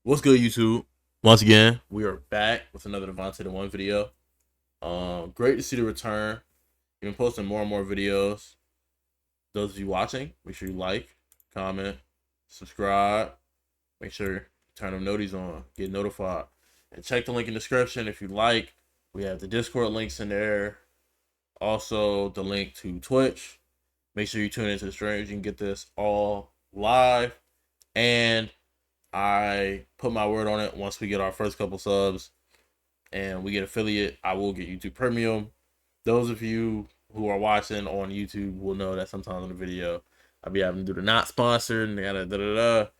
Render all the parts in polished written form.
What's good, YouTube? Once again, we are back with another Devontae the One video. Great to see the return. You've been posting more and more videos. Those of you watching, make sure you like, comment, subscribe. Make sure you turn them noties on, get notified, and check the link in the description if you like. We have the Discord links in there. Also, the link to Twitch. Make sure you tune into the streams. You can get this all live. And I put my word on it. Once we get our first couple subs and we get affiliate, I will get YouTube Premium. Those of you who are watching on YouTube will know that sometimes in the video I'll be having to do the not sponsored and da-da-da-da.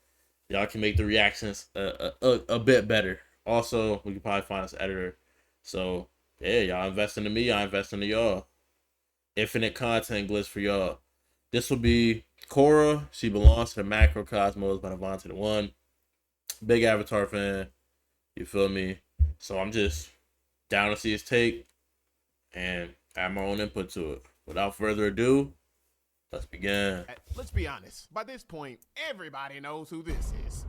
Y'all can make the reactions a bit better. Also, we can probably find us an editor. So yeah, y'all invest into me, I invest into y'all. Infinite content glitz for y'all. This will be KORRA. She belongs to the Macrocosmos by Devontae the One. Big Avatar fan. You feel me? So I'm just down to see his take and add my own input to it. Without further ado, let's begin. Let's be honest. By this point, everybody knows who this is.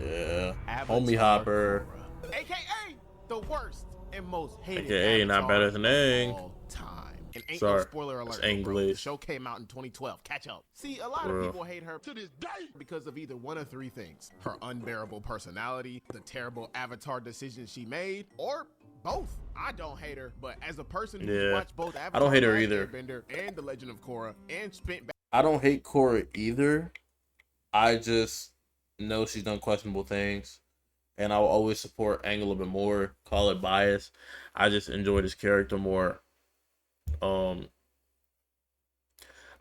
Yeah. Avatar Homie Hopper. KORRA. AKA the worst and most hated AKA not better than Aang. of all time. And ain't Sorry, no spoiler alert. it's English. The show came out in 2012. Catch up. See, a lot of people hate her to this day because of either one of three things: her unbearable personality, the terrible Avatar decisions she made, or both. I don't hate her, but as a person who's watched both Avatar, I don't hate her Last either. Airbender and The Legend of Korra, and spent back. I don't hate KORRA either. I just know she's done questionable things. And I will always support Aang a little bit more. Call it bias. I just enjoy this character more.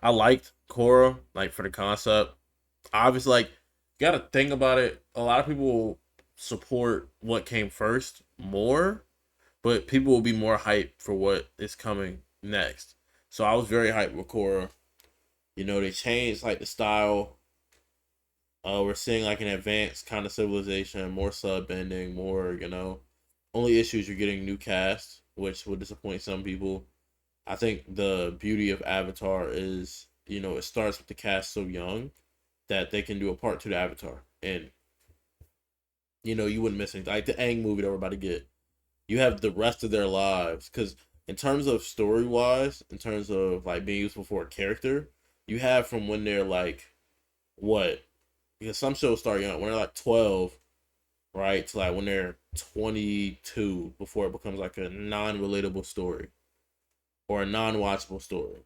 I liked KORRA, like, for the concept. Obviously, like, you gotta think about it. A lot of people will support what came first more, but people will be more hyped for what is coming next. So I was very hyped with KORRA. You know, they changed, like, the style. We're seeing, like, an advanced kind of civilization, more sub bending, more, you know. Only issues, you're getting new cast, which would disappoint some people. I think the beauty of Avatar is, you know, it starts with the cast so young that they can do a part 2 to Avatar. And, you know, you wouldn't miss anything. Like the Aang movie that we're about to get. You have the rest of their lives. Because in terms of story-wise, in terms of, like, being useful for a character, you have from when they're, like, what? Because some shows start young. When they're, like, 12, right? To, like, when they're 22 before it becomes, like, a non-relatable story. Or a non-watchable story,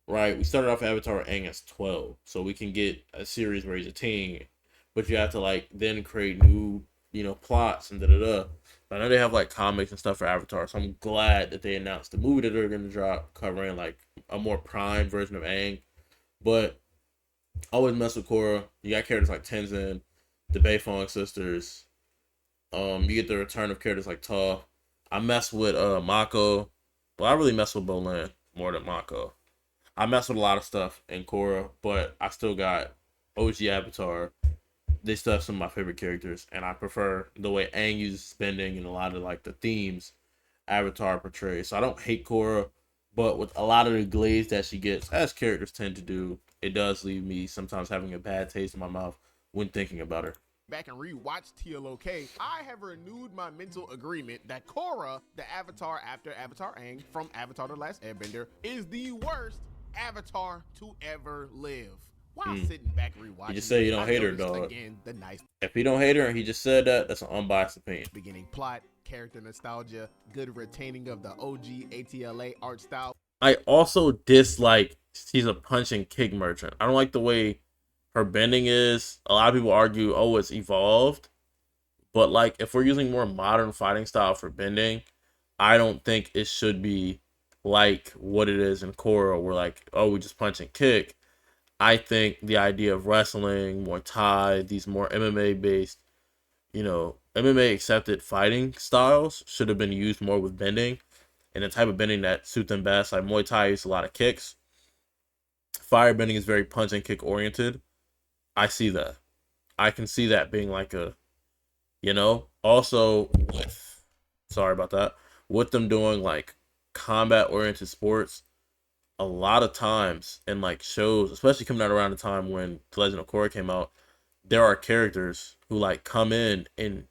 right? We started off Avatar Aang as 12, so we can get a series where he's a teen, but you have to, like, then create new, you know, plots and da-da-da. But I know they have, like, comics and stuff for Avatar, so I'm glad that they announced the movie that they're going to drop covering, like, a more prime version of Aang. But I always mess with KORRA. You got characters like Tenzin, the Beifong sisters. You get the return of characters like Toph. I mess with Mako. Well, I really mess with Bolin more than Mako. I mess with a lot of stuff in KORRA, but I still got OG Avatar. They still have some of my favorite characters, and I prefer the way Aang uses spending and a lot of, like, the themes Avatar portrays. So I don't hate KORRA, but with a lot of the glaze that she gets, as characters tend to do, it does leave me sometimes having a bad taste in my mouth when thinking about her. Back and rewatch TLOK, I have renewed my mental agreement that KORRA, the Avatar after Avatar Aang from Avatar The Last Airbender, is the worst Avatar to ever live. While sitting back rewatching, you just say you don't hate her, dog. Again, the nice. If you don't hate her and he just said that, that's an unbiased opinion. Beginning plot, character nostalgia, good retaining of the OG ATLA art style. I also dislike she's a punch and kick merchant. I don't like the way her bending is. A lot of people argue, oh, it's evolved. But, like, if we're using more modern fighting style for bending, I don't think it should be like what it is in KORRA, where, like, oh, we just punch and kick. I think the idea of wrestling, Muay Thai, these more MMA-based, you know, MMA-accepted fighting styles should have been used more with bending. And the type of bending that suit them best. Like, Muay Thai uses a lot of kicks. Fire bending is very punch and kick oriented. I see that. I can see that being like a, you know, also with, sorry about that, with them doing, like, combat oriented sports, a lot of times in, like, shows, especially coming out around the time when The Legend of Korra came out, there are characters who like come in and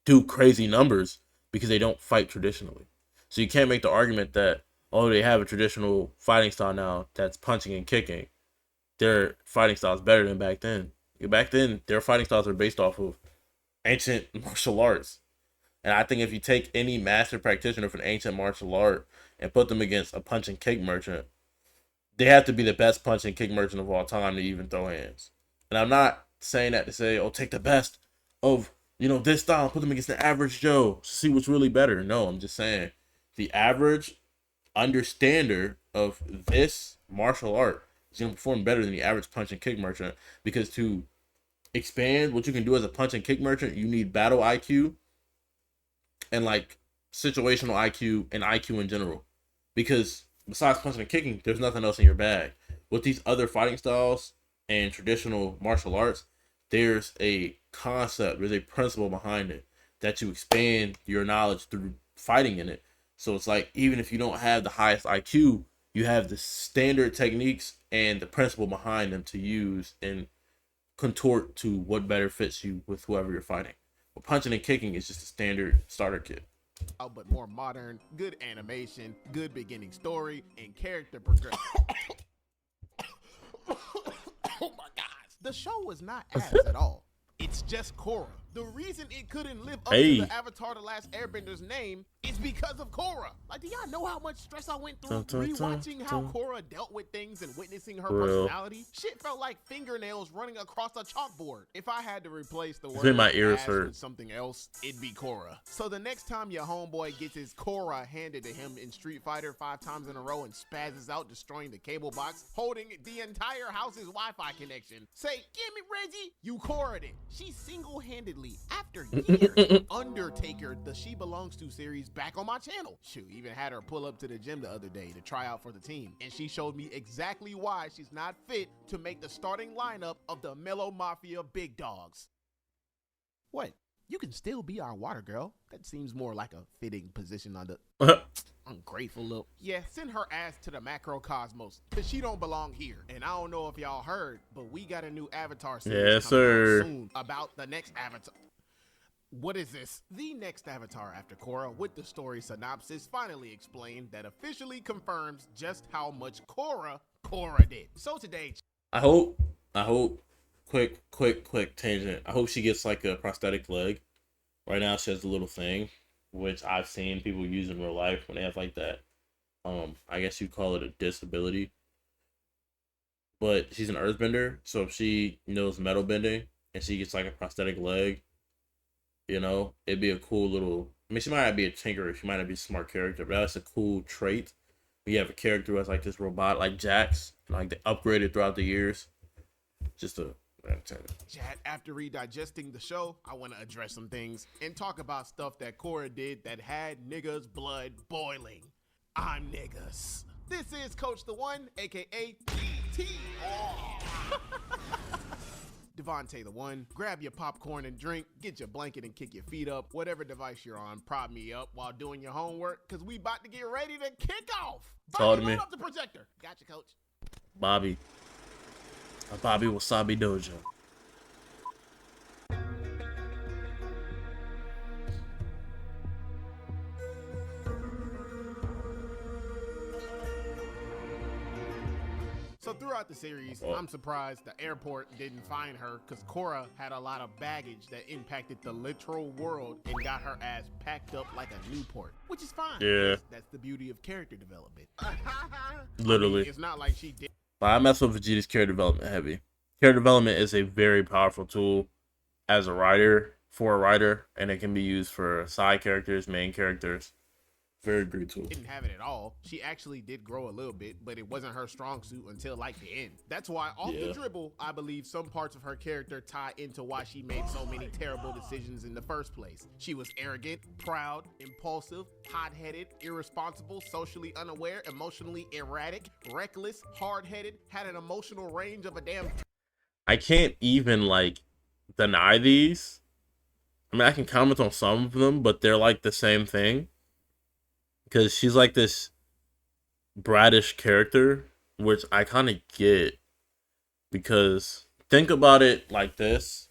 do crazy numbers because they don't fight traditionally. So you can't make the argument that, oh, they have a traditional fighting style now that's punching and kicking. Their fighting style is better than back then. Back then, their fighting styles are based off of ancient martial arts. And I think if you take any master practitioner from ancient martial art and put them against a punch and kick merchant, they have to be the best punch and kick merchant of all time to even throw hands. And I'm not saying that to say, oh, take the best of, this style and put them against the average Joe to see what's really better. No, I'm just saying the average understander of this martial art is going to perform better than the average punch and kick merchant, because to expand what you can do as a punch and kick merchant, you need battle IQ and like situational IQ and IQ in general. Because besides punching and kicking, there's nothing else in your bag. With these other fighting styles and traditional martial arts, there's a concept, there's a principle behind it that you expand your knowledge through fighting in it. So it's like, even if you don't have the highest IQ, you have the standard techniques and the principle behind them to use and contort to what better fits you with whoever you're fighting. But punching and kicking is just a standard starter kit. But more modern, good animation, good beginning story, and character progression. Oh my gosh. The show was not ass at all. It's just KORRA. The reason it couldn't live up to the Avatar The Last Airbender's name is because of KORRA. Like, do y'all know how much stress I went through rewatching how KORRA dealt with things and witnessing her personality? Shit felt like fingernails running across a chalkboard. If I had to replace the word my ears ass hurt with something else, it'd be KORRA. So the next time your homeboy gets his KORRA handed to him in Street Fighter 5 times in a row and spazzes out, destroying the cable box, holding the entire house's Wi-Fi connection, say, "Give me Reggie." You KORRA'd it. She single-handedly, after years, Undertaker, the She Belongs To series back on my channel. Shoot, even had her pull up to the gym the other day to try out for the team. And she showed me exactly why she's not fit to make the starting lineup of the Mellow Mafia Big Dogs. What? You can still be our water girl. That seems more like a fitting position on the ungrateful look. Yeah, send her ass to the macrocosmos, cause she don't belong here. And I don't know if y'all heard, but we got a new Avatar series coming out soon about the next Avatar. What is this? The next Avatar after KORRA, with the story synopsis finally explained that officially confirms just how much KORRA did. So today, I hope, quick tangent. I hope she gets like a prosthetic leg. Right now she has a little thing, which I've seen people use in real life when they have like that. I guess you call it a disability. But she's an earthbender, so if she knows metal bending and she gets like a prosthetic leg, it'd be a cool little. I mean, she might not be a tinkerer, she might not be a smart character, but that's a cool trait. We have a character who has like this robot, like Jax, like they upgraded throughout the years. Just a chat, after redigesting the show, I want to address some things and talk about stuff that KORRA did that had niggas' blood boiling. I'm niggas. This is Coach the One, aka T. Devontae the One. Grab your popcorn and drink, get your blanket and kick your feet up. Whatever device you're on, prop me up while doing your homework, because we about to get ready to kick off. Talk to me. Load up the projector. Gotcha, Coach. Bobby Wasabi Dojo. So throughout the series, I'm surprised the airport didn't find her, because KORRA had a lot of baggage that impacted the literal world and got her ass packed up like a Newport, which is fine. Yeah. That's the beauty of character development. Literally. I mean, it's not like she did. But I mess with Vegeta's character development heavy. Character development is a very powerful tool as a writer, for a writer, and it can be used for side characters, main characters. Very great tool. Didn't have it at all. She actually did grow a little bit, but it wasn't her strong suit until like the end. That's why off the dribble, I believe some parts of her character tie into why she made so many terrible decisions in the first place. She was arrogant, proud, impulsive, hot-headed, irresponsible, socially unaware, emotionally erratic, reckless, hard-headed, had an emotional range of a damn... I can't even like deny these. I mean, I can comment on some of them, but they're like the same thing. Because she's like this bratish character, which I kind of get. Because think about it like this.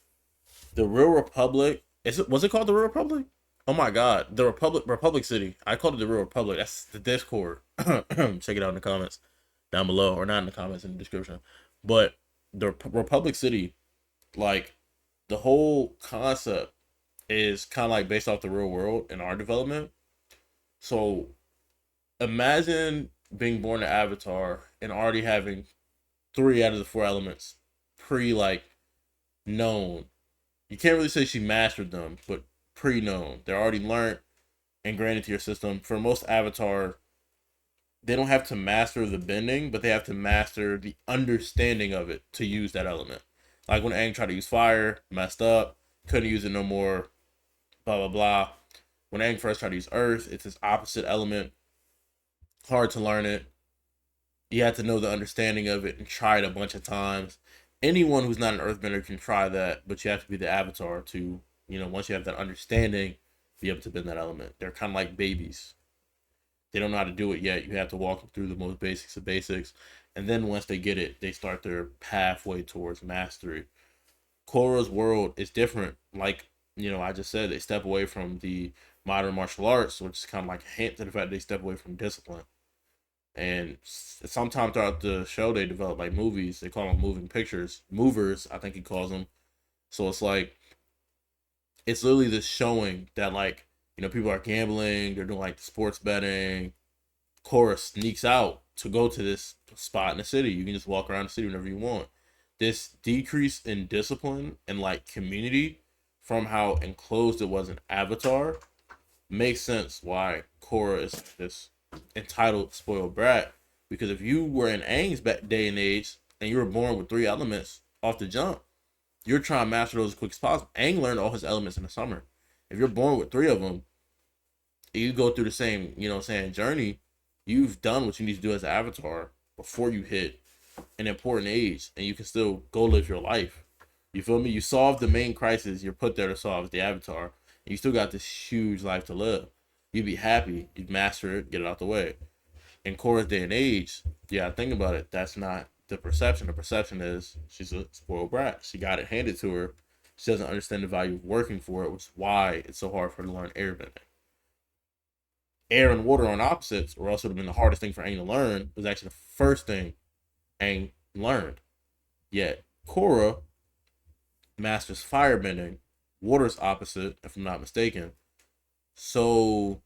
The Real Republic. Was it called the Real Republic? Oh my God, the Republic City. I called it the Real Republic. That's the Discord. Check it out in the comments down below, or not in the comments, in the description. But the Republic City, like the whole concept is kind of like based off the real world in our development. So imagine being born to Avatar and already having three out of the four elements pre like known. You can't really say she mastered them, but pre known. They're already learned and granted to your system. For most Avatar, they don't have to master the bending, but they have to master the understanding of it to use that element. Like when Aang tried to use fire, messed up, couldn't use it no more, blah blah blah. When Aang first tried to use earth, it's his opposite element, hard to learn it. You have to know the understanding of it and try it a bunch of times. Anyone who's not an earthbender can try that, but you have to be the avatar to, once you have that understanding, be able to bend that element. They're kind of like babies. They don't know how to do it yet. You have to walk them through the most basics of basics. And then once they get it, they start their pathway towards mastery. Korra's world is different. Like, I just said, they step away from the modern martial arts, which is kind of like a hint to the fact they step away from discipline. And sometime throughout the show, they develop like movies. They call them moving pictures. Movers, I think he calls them. So it's like, it's literally this showing that like, people are gambling. They're doing like sports betting. Korra sneaks out to go to this spot in the city. You can just walk around the city whenever you want. This decrease in discipline and like community from how enclosed it was in Avatar makes sense why Korra is this entitled, spoiled brat. Because if you were in Aang's day and age and you were born with three elements off the jump, you're trying to master those as quick as possible. Aang learned all his elements in the summer. If you're born with three of them, you go through the same, journey. You've done what you need to do as an avatar before you hit an important age, and you can still go live your life. You feel me? You solve the main crisis you're put there to solve, the avatar, and you still got this huge life to live. You'd be happy. You'd master it, get it out the way. In Korra's day and age, yeah, think about it. That's not the perception. The perception is she's a spoiled brat. She got it handed to her. She doesn't understand the value of working for it, which is why it's so hard for her to learn airbending. Air and water on opposites, or else it would have been the hardest thing for Aang to learn. It was actually the first thing Aang learned. Yet Korra masters firebending, water's opposite, if I'm not mistaken, so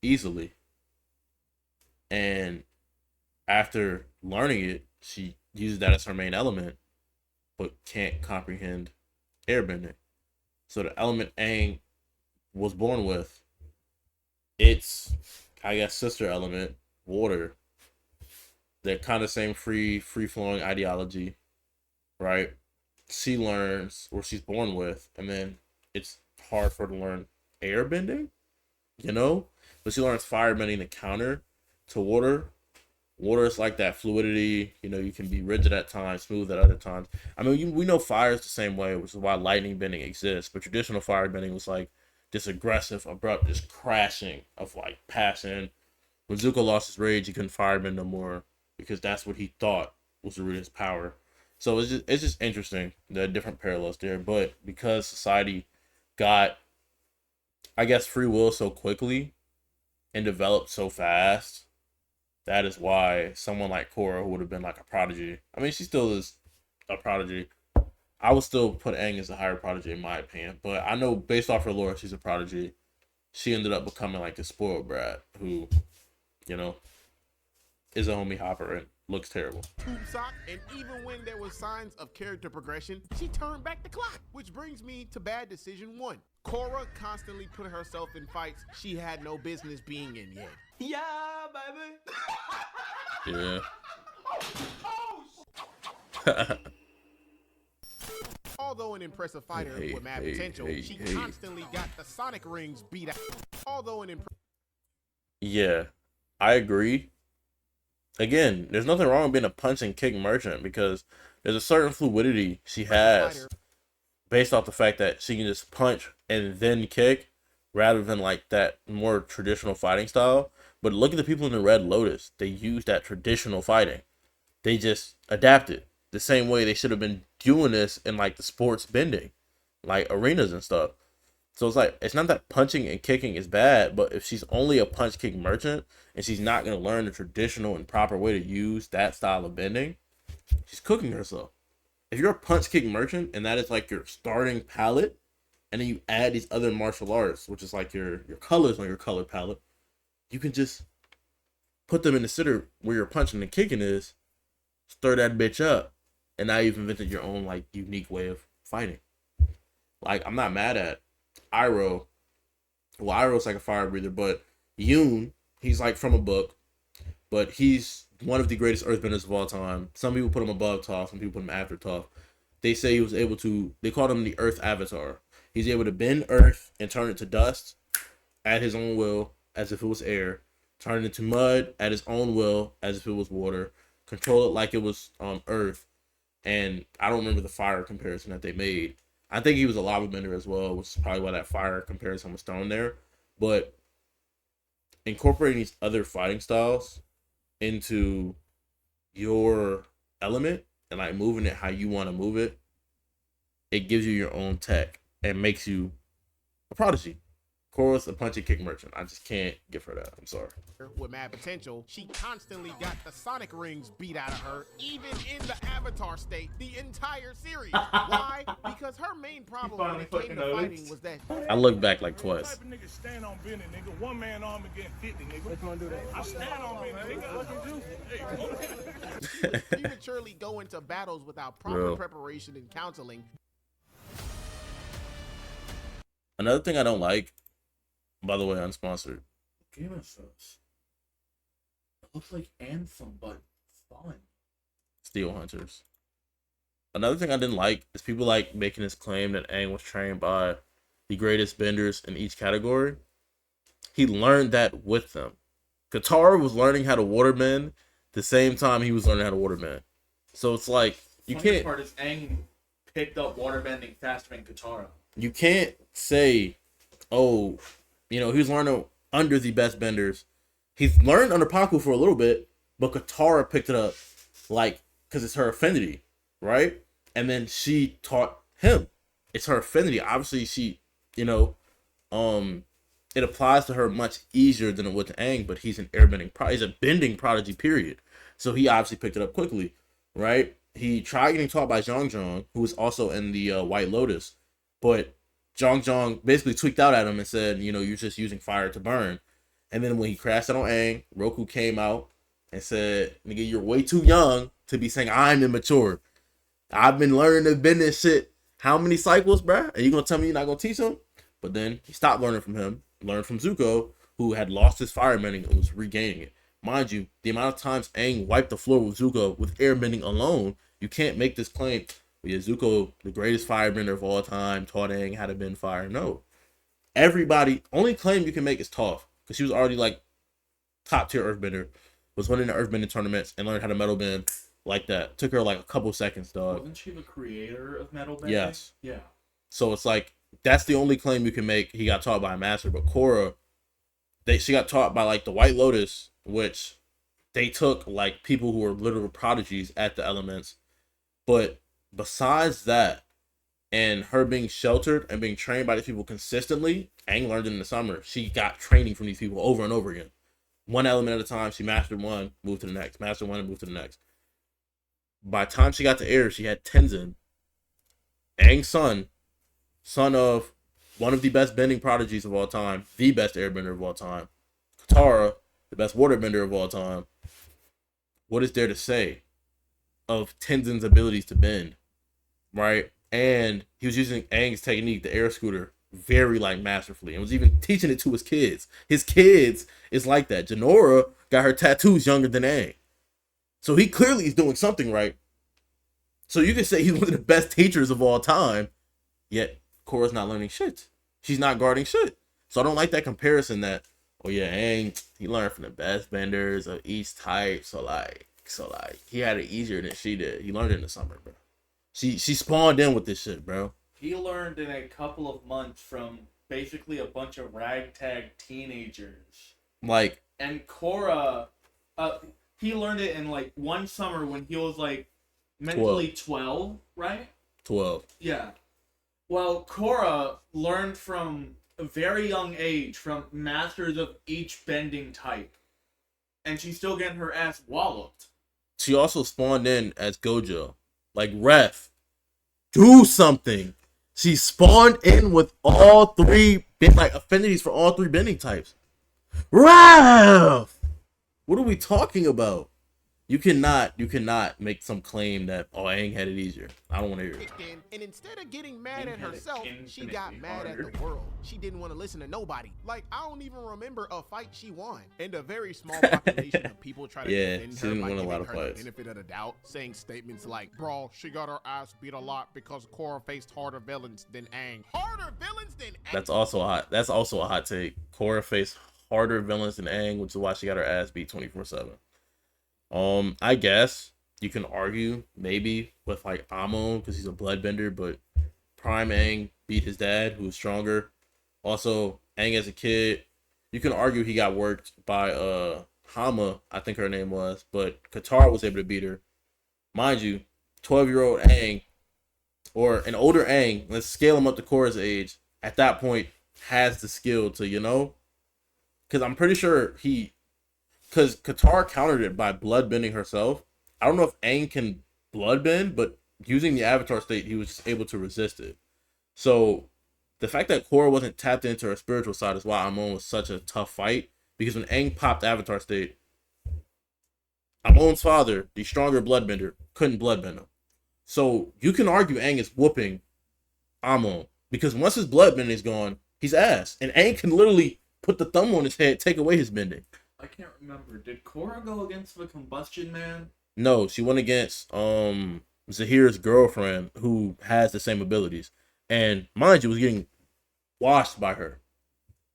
easily. And after learning it, she uses that as her main element, but can't comprehend airbending. So the element Aang was born with, its, I guess, sister element, water. They're kind of same free flowing ideology, right? She learns, or she's born with, and then it's hard for her to learn airbending, but she learns firebending to counter to water. Water is like that fluidity, you can be rigid at times, smooth at other times. I mean, we know fire is the same way, which is why lightning bending exists, but traditional firebending was like this aggressive, abrupt, this crashing of like passion. When Zuko lost his rage, he couldn't firebend no more because that's what he thought was the root of his power. So it's just interesting, the different parallels there. But because society got, I guess, free will so quickly and developed so fast, that is why someone like Korra, who would have been like a prodigy. I mean, she still is a prodigy. I would still put Aang as a higher prodigy in my opinion. But I know based off her lore, she's a prodigy. She ended up becoming like the spoiled brat who, is a homie hopper and looks terrible. Tube sock, and even when there was signs of character progression, she turned back the clock. Which brings me to bad decision one. Korra constantly put herself in fights she had no business being in yet. Yeah, baby. Yeah. Although an impressive fighter with mad potential, she constantly got the Sonic rings beat out. Yeah, I agree. Again, there's nothing wrong with being a punch and kick merchant because there's a certain fluidity she has based off the fact that she can just punch and then kick rather than like that more traditional fighting style. But look at the people in the Red Lotus. They use that traditional fighting. They just adapted. the same way they should have been doing this in like the sports bending, like arenas and stuff. So it's like it's not that punching and kicking is bad, but if she's only a punch kick merchant and she's not gonna learn the traditional and proper way to use that style of bending, she's cooking herself. If you're a punch kick merchant and that is like your starting palette, and then you add these other martial arts, which is like your colors on your color palette, you can just put them in the center where your punching and kicking is, stir that bitch up, and now you've invented your own like unique way of fighting. Like I'm not mad at Iroh. Well, Iroh's like a fire breather, but Yoon, he's like from a book, but he's one of the greatest earthbenders of all time. Some people put him above Toph, some people put him after Toph. They say he was able to, they called him the Earth Avatar. He's able to bend earth and turn it to dust at his own will, as if it was air, turn it into mud at his own will, as if it was water, control it like it was earth. And I don't remember the fire comparison that they made. I think he was a lava bender as well, which is probably why that fire comparison was thrown there. But incorporating these other fighting styles into your element and like moving it how you want to move it, it gives you your own tech and makes you a prodigy. Korra's a punch and kick merchant. I just can't give her that. I'm sorry. With mad potential, she constantly got the Sonic rings beat out of her, even in the Avatar state, the entire series. Why? Because her main problem when it came to fighting was that I look back like twice. Type of nigga stand on bending, nigga. One man arm against 50, nigga. Which one do that? I stand on bending, nigga. prematurely go into battles without proper preparation and counseling. Another thing I don't like, by the way, unsponsored. Game of Thrones. It looks like Anthem, but fun. Steel Hunters. Another thing I didn't like is people like making this claim that Aang was trained by the greatest benders in each category. He learned that with them. Katara was learning how to waterbend the same time he was learning how to waterbend. So it's like you can't. Part is Aang picked up waterbending faster than Katara. You can't say, oh, you know, he was learning under the best benders. He's learned under Paku for a little bit, but Katara picked it up, like, because it's her affinity, right? And then she taught him. It's her affinity. Obviously, she, you know, it applies to her much easier than it would to Aang, but he's an airbending he's a bending prodigy, period. So he obviously picked it up quickly, right? He tried getting taught by Zhang Zhang, who was also in the White Lotus, but Zhang Zhang basically tweaked out at him and said, you know, you're just using fire to burn. And then when he crashed out on Aang, Roku came out and said, nigga, you're way too young to be saying I'm immature. I've been learning to bend this shit how many cycles, bruh? And you gonna tell me you're not gonna teach him? But then he stopped learning from him, learned from Zuko, who had lost his firebending and was regaining it. Mind you, the amount of times Aang wiped the floor with Zuko with airbending alone, you can't make this claim. Yeah, Zuko, the greatest firebender of all time, taught Aang how to bend fire. No. Everybody, only claim you can make is Toph, because she was already like top tier earthbender, was winning the earthbending tournaments and learned how to metal bend like that. Took her like a couple seconds, dog. Wasn't she the creator of metal bending? Yes. Yeah. So it's like, that's the only claim you can make. He got taught by a master, but Korra, she got taught by like the White Lotus, which they took like people who were literal prodigies at the elements. But besides that, and her being sheltered and being trained by these people consistently, Aang learned it in the summer. She got training from these people over and over again. One element at a time, she mastered one, moved to the next. Mastered one and moved to the next. By the time she got to air, she had Tenzin, Aang's son of one of the best bending prodigies of all time, the best airbender of all time, Katara, the best waterbender of all time. What is there to say of Tenzin's abilities to bend, right? And he was using Aang's technique, the air scooter, very like masterfully, and was even teaching it to his kids. His kids is like that. Janora got her tattoos younger than Aang, so he clearly is doing something right. So you could say he's one of the best teachers of all time, yet Korra's not learning shit. She's not guarding shit. So I don't like that comparison that, oh yeah, Aang, he learned from the best benders of each type, so like he had it easier than she did. He learned it in the summer, bro. She spawned in with this shit, bro. He learned in a couple of months from basically a bunch of ragtag teenagers. Like, and Korra, he learned it in like one summer when he was like mentally 12, right? 12. Yeah. Well, KORRA learned from a very young age from masters of each bending type. And she's still getting her ass walloped. She also spawned in as Gojo. Like, ref, do something. She spawned in with all three affinities for all three bending types. Ref! What are we talking about? You cannot make some claim that Aang had it easier. I don't want to hear it. And instead of getting mad at herself, she got mad at the world. She didn't want to listen to nobody. Like, I don't even remember a fight she won. And a very small population of people try to defend her by giving her the benefit of the doubt, saying statements like, bro, she got her ass beat a lot because KORRA faced harder villains than Aang. Harder villains than Aang? That's also a hot take. KORRA faced harder villains than Aang, which is why she got her ass beat 24/7. I guess you can argue maybe with like Amon because he's a bloodbender, but Prime Aang beat his dad, who was stronger. Also, Aang as a kid, you can argue he got worked by Hama, I think her name was, but Katara was able to beat her. Mind you, 12-year-old Aang, or an older Aang, let's scale him up to Korra's age, at that point has the skill to, because I'm pretty sure because Katara countered it by bloodbending herself. I don't know if Aang can bloodbend, but using the Avatar state, he was just able to resist it. So the fact that KORRA wasn't tapped into her spiritual side is why Amon was such a tough fight. Because when Aang popped Avatar state, Amon's father, the stronger bloodbender, couldn't bloodbend him. So you can argue Aang is whooping Amon. Because once his bloodbending is gone, he's ass. And Aang can literally put the thumb on his head, take away his bending. I can't remember. Did KORRA go against the Combustion Man? No, she went against Zahir's girlfriend, who has the same abilities. And mind you, was getting washed by her.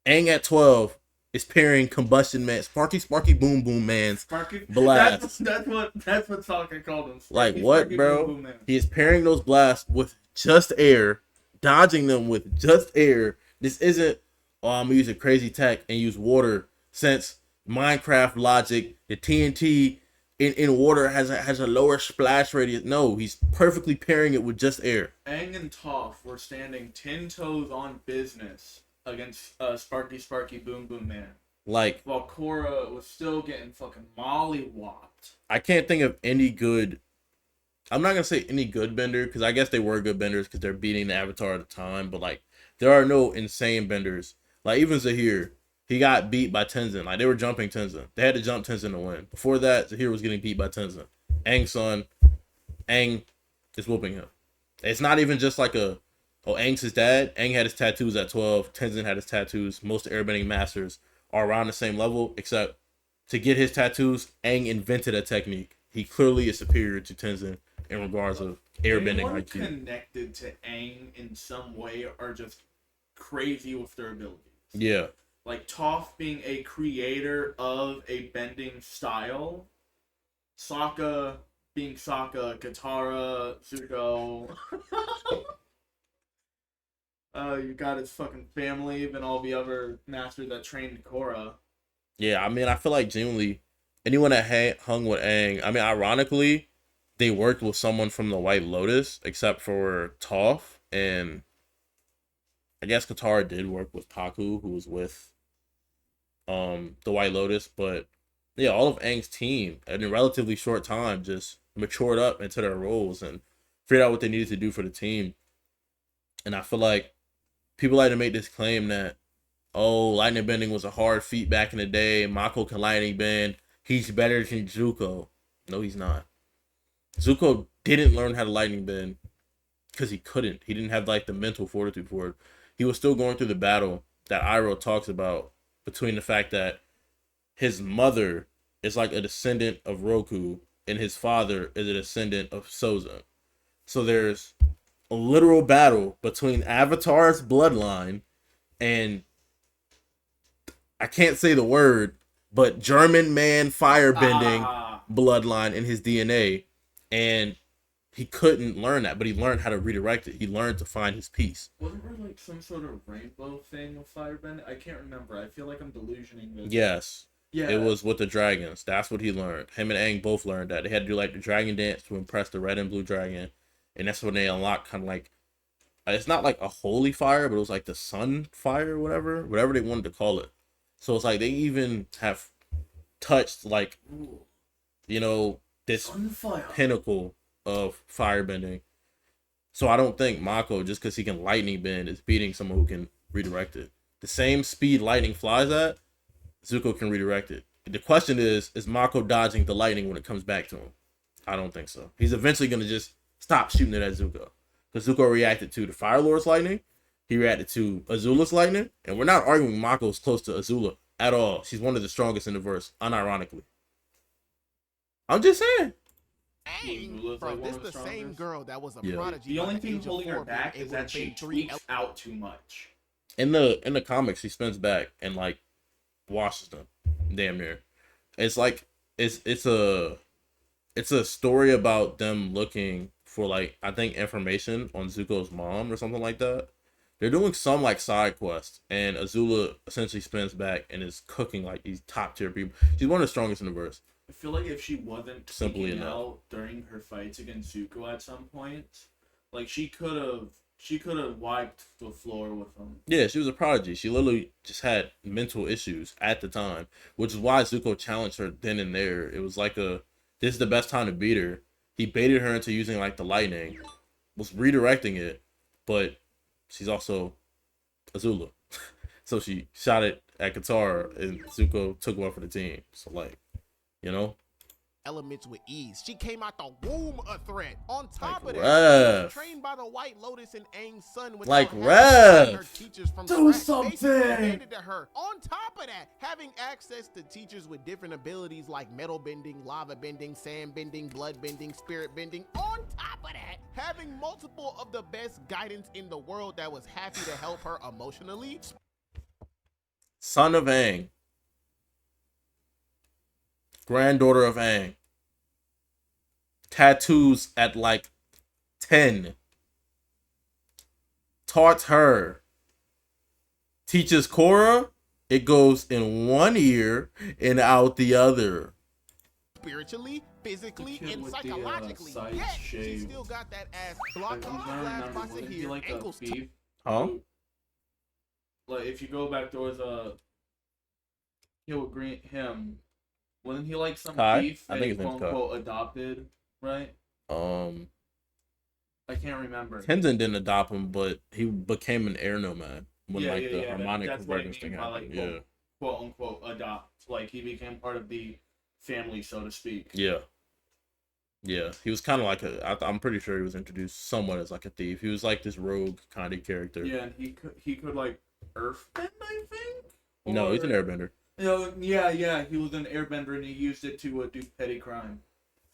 Aang at 12 is pairing Combustion Man, Sparky Boom Boom Man's blast. That's what Sokka called him. Like what, bro? He is pairing those blasts with just air, dodging them with just air. This isn't, I'm gonna use a crazy tech and use water, since Minecraft logic, the TNT in water has a lower splash radius. No, he's perfectly pairing it with just air. Aang and Toph were standing 10 toes on business against Sparky Boom Boom Man. Like, while KORRA was still getting fucking molly-whopped. I can't think of any good, I'm not gonna say any good bender, because I guess they were good benders because they're beating the Avatar at the time, but like, there are no insane benders. Like, even Zahir, he got beat by Tenzin. Like, they were jumping Tenzin. They had to jump Tenzin to win. Before that, Zahir was getting beat by Tenzin. Aang's son, Aang is whooping him. It's not even just like Aang's his dad. Aang had his tattoos at 12. Tenzin had his tattoos. Most airbending masters are around the same level, except to get his tattoos, Aang invented a technique. He clearly is superior to Tenzin in regards of airbending IQ. Connected to Aang in some way are just crazy with their abilities. Yeah. Like Toph being a creator of a bending style, Sokka being Sokka, Katara, Zuko. You got his fucking family, then all the other masters that trained KORRA. Yeah, I mean, I feel like genuinely, anyone that hung with Aang, I mean, ironically, they worked with someone from the White Lotus, except for Toph, and I guess Katara did work with Kaku, who was with the White Lotus, but yeah, all of Aang's team in a relatively short time just matured up into their roles and figured out what they needed to do for the team. And I feel like people like to make this claim that, oh, lightning bending was a hard feat back in the day. Mako can lightning bend. He's better than Zuko. No, he's not. Zuko didn't learn how to lightning bend because he couldn't. He didn't have like the mental fortitude for it. He was still going through the battle that Iroh talks about between the fact that his mother is like a descendant of Roku and his father is a descendant of Sozin. So there's a literal battle between Avatar's bloodline and, I can't say the word, but German man firebending bloodline in his DNA. And he couldn't learn that, but he learned how to redirect it. He learned to find his peace. Wasn't there like some sort of rainbow thing with firebending? I can't remember. I feel like I'm delusioning this. Yes. Yeah. It was with the dragons. That's what he learned. Him and Aang both learned that. They had to do like the dragon dance to impress the red and blue dragon. And that's when they unlocked kind of like, it's not like a holy fire, but it was like the sun fire, whatever they wanted to call it. So it's like they even have touched like, you know, this Sunfire. pinnacle of firebending. So I don't think Mako, just because he can lightning bend, is beating someone who can redirect it. The same speed lightning flies at, Zuko can redirect it. The question is Mako dodging the lightning when it comes back to him? I don't think so. He's eventually going to just stop shooting it at Zuko. Because Zuko reacted to the Fire Lord's lightning. He reacted to Azula's lightning. And we're not arguing Mako's close to Azula at all. She's one of the strongest in the verse, unironically. I'm just saying. Dang, bro, this the same girl that was a Yeah. prodigy. The only by the thing age of holding her 4 being back is able that to she bend 3 tweaks out too much. In the comics, she spins back and like washes them, damn near. It's like it's a story about them looking for like, I think, information on Zuko's mom or something like that. They're doing some like side quest, and Azula essentially spins back and is cooking like these top tier people. She's one of the strongest in the verse. I feel like if she wasn't Simply tweaking enough. out during her fights against Zuko at some point, like she could have wiped the floor with him. Yeah, she was a prodigy. She literally just had mental issues at the time, which is why Zuko challenged her then and there. It was like this is the best time to beat her. He baited her into using like the lightning, was redirecting it, but she's also Azula. So she shot it at Katara and Zuko took one for the team. So like, you know? elements with ease. She came out the womb a threat. On top Like of that, she was Rev. trained by the White Lotus and Aang's son without Like having to Rev. train her teachers from Do scratch. Basically something. handed to her. On top of that, having access to teachers with different abilities like metal bending, lava bending, sand bending, blood bending, spirit bending. On top of that, having multiple of the best guidance in the world that was happy to help her emotionally. Son of Aang. Granddaughter of Aang. Tattoos at like 10. Taught her. Teaches Korra. It goes in one ear and out the other. Spiritually, physically, The kid and with the, psychologically. side Yet, she shave. still got that ass I blocked don't off, slashed by wasn't he Sahir, like a ankles thief? Huh? Like if you go back, there was a him. Wasn't he like some Kai? thief I that think he his name's quote unquote adopted, right? I can't remember. Tenzin didn't adopt him, but he became an air nomad when Yeah, like yeah, the yeah, harmonic that's what I convergence mean thing by, happened. like, Yeah. Quote unquote adopt. Like he became part of the family, so to speak. Yeah. Yeah. He was kind of like I'm pretty sure he was introduced somewhat as like a thief. He was like this rogue kind of character. Yeah, and he could like earth bend, I think. No, he's an airbender. You know, yeah, he was an airbender and he used it to do petty crime.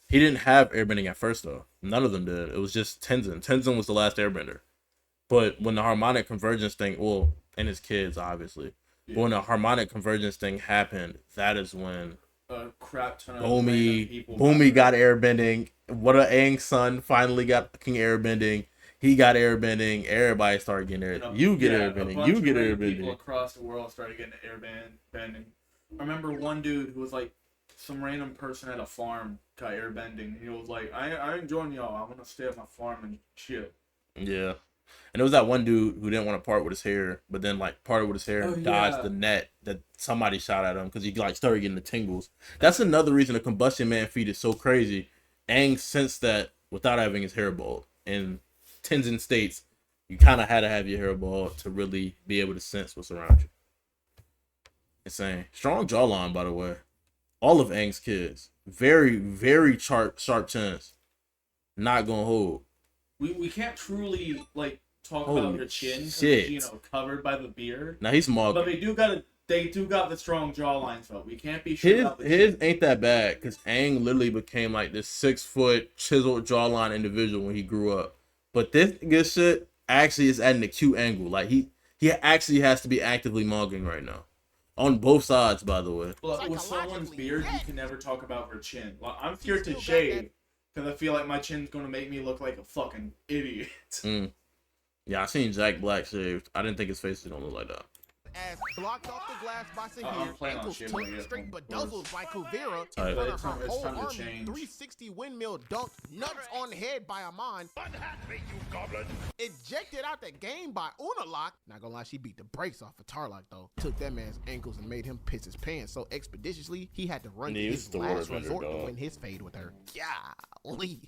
He didn't have airbending at first though. None of them did. It was just Tenzin. Tenzin was the last airbender. But when the harmonic convergence thing, well, and his kids obviously, Yeah. but when the harmonic convergence thing happened, that is when A crap ton of random people Boomy got airbending. What a Aang's son finally got king airbending. He got airbending. Everybody started getting air. You get a airbending. bunch You of get random People airbending. across the world started getting airbending. I remember one dude who was like some random person at a farm got airbending. He was like, I ain't joining y'all. I'm gonna stay at my farm and chill. Yeah. And there was that one dude who didn't want to part with his hair, but then like parted with his hair and dodged yeah. the net that somebody shot at him because he like started getting the tingles. That's another reason the Combustion Man feat is so crazy. Aang sensed that without having his hair bald. And Tenzin states you kind of had to have your hair bald to really be able to sense what's around you. Insane. Strong jawline, by the way. All of Aang's kids. Very, very sharp chins. Not gonna hold. We can't truly like talk Holy about her chin because shit. it's, covered by the beard. Now he's small. But they do got the strong jawlines though. We can't be sure about the His chin. ain't that bad because Aang literally became like this 6-foot chiseled jawline individual when he grew up. But this good shit actually is at an acute angle. Like he actually has to be actively mugging right now. On both sides, by the way. But with someone's beard, you can never talk about her chin. Like, I'm scared to still got shave because I feel like my chin's gonna make me look like a fucking idiot. Yeah, I seen Jack Black shaved. I didn't think his face was gonna look like that. as blocked off the glass by I'm Sahir, playing on ankles shit took when I get straight home, of bedazzled by Kuvira, Alright. in front of It's her time- it's whole time to army, change. 360 windmill dunked, nuts on head by Amon, ejected out the game by Unalak. Not gonna lie, she beat the brakes off of Tarlok though. Took that man's ankles and made him piss his pants so expeditiously he had to run to Yeah, his he's the last waterbender, resort to dog. win his fade with her. Golly,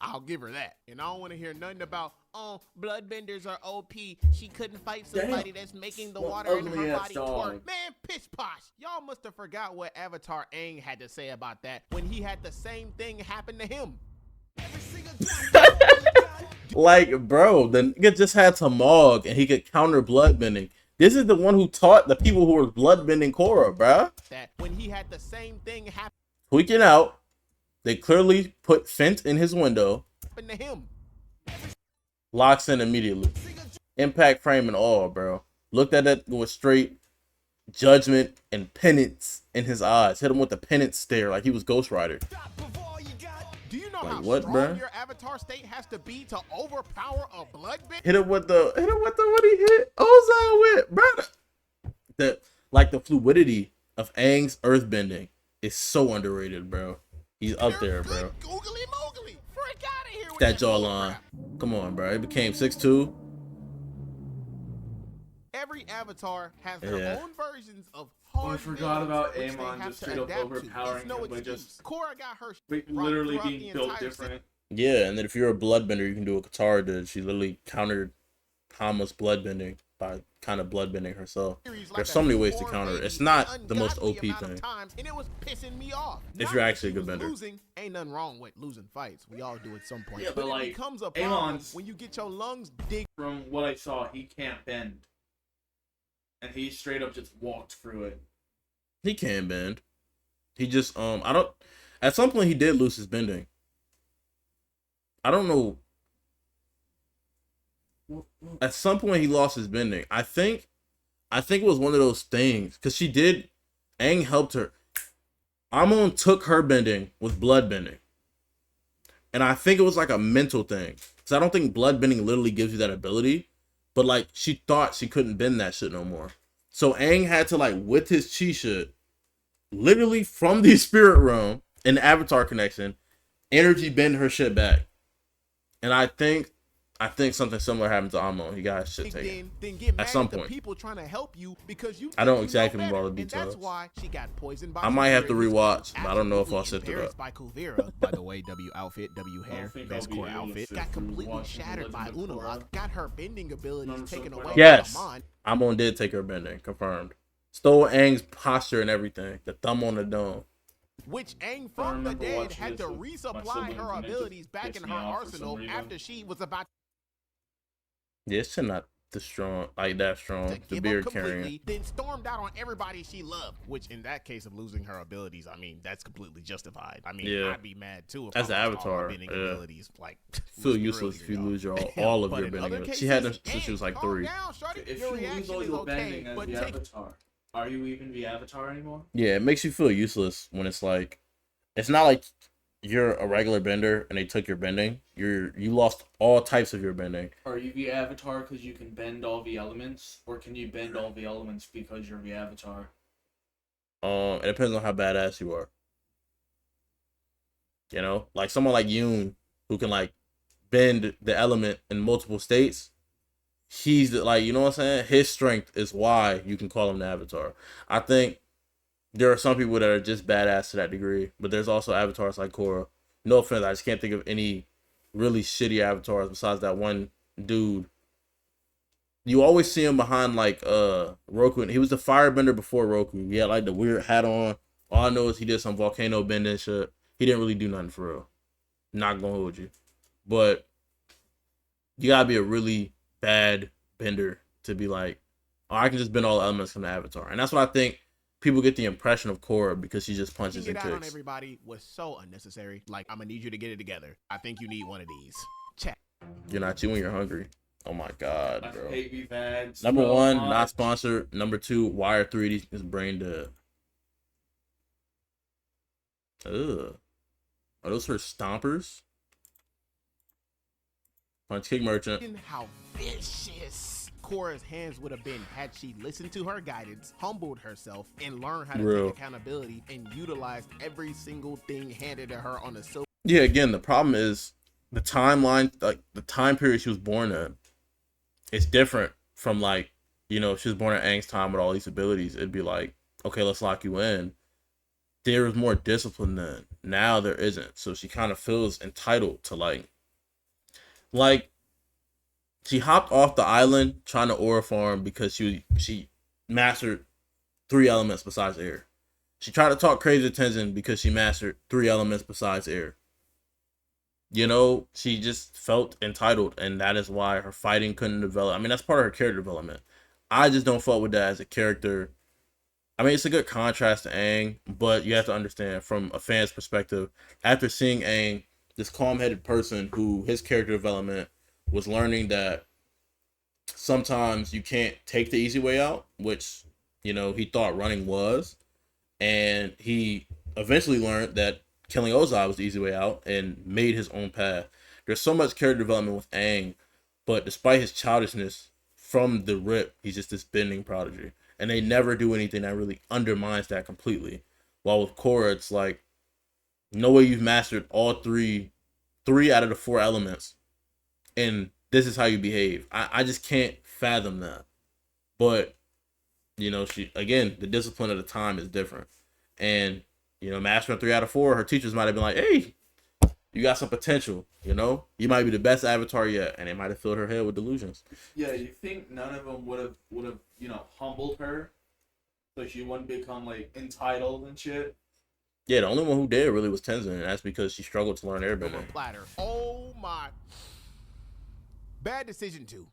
I'll give her that. And I don't want to hear nothing about, oh, bloodbenders are OP. She couldn't fight somebody that's making the What water in her ugly-ass body dog. twerk. Man, piss posh. Y'all must have forgot what Avatar Aang had to say about that when he had the same thing happen to him. Like, bro, the nigga just had to Mog and he could counter bloodbending. This is the one who taught the people who were bloodbending Korra, bruh. That when he had the same thing happen Tweaking out. They clearly put Fent in his window. to him. Locks in immediately. Impact frame and all, bro. Looked at it with straight judgment and penance in his eyes. Hit him with the penance stare like he was Ghost Rider. Do you know Like how what, strong bruh? your avatar state has to be to overpower a bloodbender? Hit him with the what he hit Ozone with, brother. The fluidity of Aang's earthbending is so underrated, bro. He's up there, bro. Googly moogly. Frick out of here with That bull jawline. crap. Come on, bro. He became 6'2". Every avatar has their Yeah. own versions of I hard forgot things about which they Amon have just to straight up adapt to. overpowering It's no him by excuse. just Korra got her literally throughout being the built entire different. Yeah, and then if you're a bloodbender, you can do what Katara did. She literally countered Hama's bloodbending by kind of bloodbending herself. series like There's a so many ways to newborn counter it. baby It's not an the most ungodly OP amount of thing. times, and it was pissing me off. If Not you're that actually a she good was bender. losing, ain't nothing wrong with losing fights. We all do at some point. Yeah, but but, it like, becomes a problem Amon's- when you get your lungs digged. From what I saw, he can't bend. And he straight up just walked through it. He can bend. He just I don't. At some point, he did lose his bending. I don't know. At some point, he lost his bending. I think it was one of those things because she did. Aang helped her. Amon took her bending with blood bending, and I think it was like a mental thing because I don't think blood bending literally gives you that ability, but like she thought she couldn't bend that shit no more. So Aang had to like with his chi shit, literally from the spirit realm and the Avatar connection, energy bend her shit back. And I think something similar happened to Amon. He got his shit taken. Then get mad some at the point. people trying to help you because you. I don't think you exactly know remember all better, the and that's details. why she got poisoned by. I might have to Kuvira. rewatch, but I don't know if I'll sit through Embarrassed that. by Kuvira. By the way, W outfit, W I don't hair, think best I'll be core able to outfit. sit Got through completely watching The shattered by Legend of Unalak. Korra. Got her bending abilities None so taken far. away. Yes, by Amon. Amon did take her bending, confirmed. Stole Aang's posture and everything. The thumb on the dome. Which Aang I from the remember dead watching had this to with my resupply siblings, her and it just abilities back pissed in me her off for some arsenal reason. after she was about Yeah, it's not the strong, like that strong. to The give up beard completely, carrying. then stormed out on everybody she loved. Which, in that case of losing her abilities, I mean, that's completely justified. I mean, Yeah. I'd be mad too if As I an lost all my Avatar, bending yeah. abilities. Like, Feel let's be useless real if here, you y'all. lose all of But your in bending. other She had them cases, since she was like calm 3. down, shorty. If Your you lose reaction all is your okay, bending as but the take Avatar, are you even the Avatar anymore? Yeah, it makes you feel useless when it's like, it's not like you're a regular bender and they took your bending. You lost all types of your bending. Are you the Avatar because you can bend all the elements, or can you bend all the elements because you're the Avatar? It depends on how badass you are. You know, like someone like Yoon who can like bend the element in multiple states. He's like, you know what I'm saying? His strength is why you can call him the Avatar. I think there are some people that are just badass to that degree, but there's also avatars like Korra. No offense, I just can't think of any really shitty avatars besides that one dude. You always see him behind like Roku, and he was the firebender before Roku. He had like the weird hat on. All I know is he did some volcano bending shit. He didn't really do nothing for real. Not gonna hold you, but you gotta be a really bad bender to be like, oh, I can just bend all the elements from the Avatar, and that's what I think people get the impression of Korra because she just punches Taking and it out on kicks. everybody was so unnecessary. Like, I'm gonna need you to get it together. I think you need one of these. Check. You're not you when you're hungry. Oh my god, I bro. hate me that. Number so 1, much. not sponsored. Number 2, Wire 3D is brain dead. Ugh. Are those her stompers? Punch kick merchant. How vicious. Korra's hands would have been had she listened to her guidance, humbled herself, and learned how to Real. take accountability and utilized every single thing handed to her on a silver. Yeah, again, the problem is the timeline, like the time period she was born in, it's different from like, you know, if she was born at Aang's time with all these abilities, it'd be like, okay, let's lock you in. There was more discipline then. Now there isn't. So she kind of feels entitled to like she hopped off the island trying to aura farm because she mastered 3 elements besides air. She tried to talk crazy to Tenzin because she mastered 3 elements besides air. You know, she just felt entitled, and that is why her fighting couldn't develop. I mean, that's part of her character development. I just don't fuck with that as a character. I mean, it's a good contrast to Aang, but you have to understand from a fan's perspective, after seeing Aang, this calm-headed person who his character development was learning that sometimes you can't take the easy way out, which, you know, he thought running was, and he eventually learned that killing Ozai was the easy way out and made his own path. There's so much character development with Aang, but despite his childishness, from the rip, he's just this bending prodigy. And they never do anything that really undermines that completely. While with Korra, it's like, no way you've mastered all three out of the 4 elements, and this is how you behave. I just can't fathom that. But, you know, she, again, the discipline of the time is different. And, you know, mastering 3 out of 4, her teachers might have been like, hey, you got some potential, you know? You might be the best avatar yet. And they might have filled her head with delusions. Yeah, you think none of them would have, you know, humbled her so she wouldn't become, like, entitled and shit? Yeah, the only one who did really was Tenzin, and that's because she struggled to learn airbending. Platter. Oh my. Bad decision too.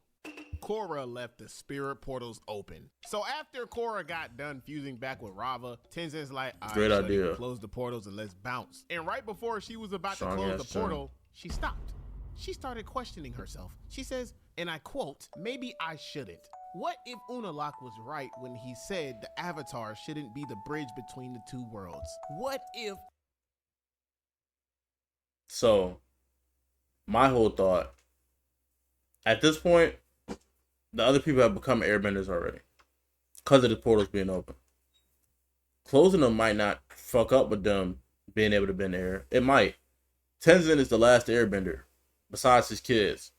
Korra left the spirit portals open. So after Korra got done fusing back with Rava, Tenzin's like, all right, Great idea. close the portals and let's bounce. And right before she was about Strong to close ass the portal, she stopped. She started questioning herself. She says, and I quote, maybe I shouldn't. What if Unalaq was right when he said the Avatar shouldn't be the bridge between the 2 worlds? What if... So, my whole thought, at this point, the other people have become airbenders already because of the portals being open. Closing them might not fuck up with them being able to bend air. It might. Tenzin is the last airbender besides his kids.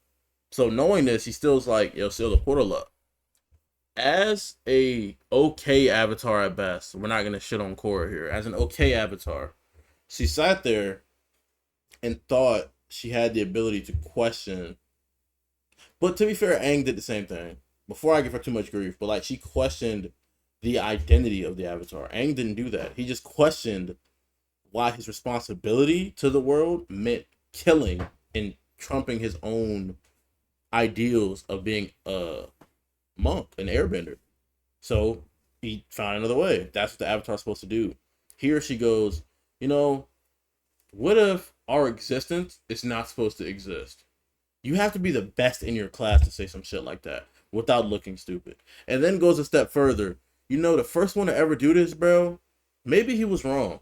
So knowing this, he still's like, yo, seal the portal up. As a okay avatar at best, we're not going to shit on Korra here. As an okay avatar, she sat there and thought she had the ability to question. But to be fair, Aang did the same thing. Before I give her too much grief, but like she questioned the identity of the Avatar. Aang didn't do that. He just questioned why his responsibility to the world meant killing and trumping his own ideals of being a monk, an airbender. So he found another way. That's what the Avatar's supposed to do. Here she goes, you know, what if our existence is not supposed to exist? You have to be the best in your class to say some shit like that without looking stupid. And then goes a step further. You know, the first one to ever do this, bro, maybe he was wrong.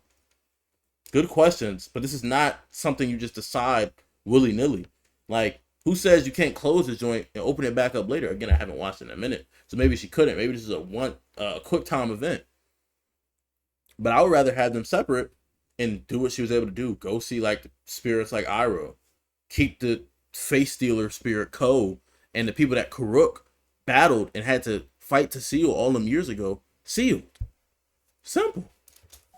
Good questions, but this is not something you just decide willy-nilly. Like, who says you can't close the joint and open it back up later? Again, I haven't watched it in a minute, so maybe she couldn't. Maybe this is a quick time event. But I would rather have them separate and do what she was able to do. Go see, like, the spirits like Iroh. Keep the face stealer spirit Ko and the people that Karuk battled and had to fight to seal all them years ago sealed. Simple.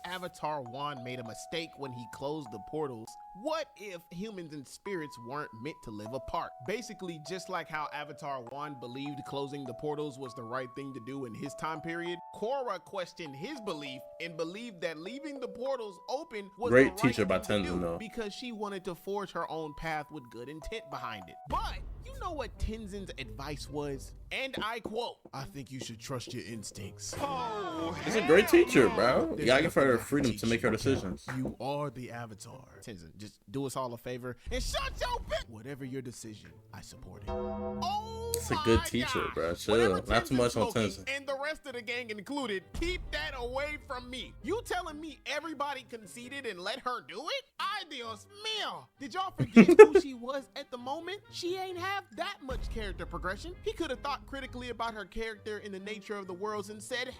Avatar 1 made a mistake when he closed the portals. What if humans and spirits weren't meant to live apart? Basically, just like how Avatar 1 believed closing the portals was the right thing to do in his time period, Korra questioned his belief and believed that leaving the portals open was Great the right teacher by thing to Tenzin, do though. because she wanted to forge her own path with good intent behind it. But you know what Tenzin's advice was? And I quote, I think you should trust your instincts. Oh, He's a great teacher, bro. You gotta give her the freedom to make her decisions. You are the Avatar. Tenzin, just do us all a favor and shut your bitch. Whatever your decision, I support it. Oh, It's a good teacher, bro. Chill. Not too much on Tenzin. And the rest of the gang included, keep that away from me. You telling me everybody conceded and let her do it? Ay, Dios mío. Did y'all forget who she was at the moment? She ain't have that much character progression. He could have thought critically about her character in the nature of the worlds and said,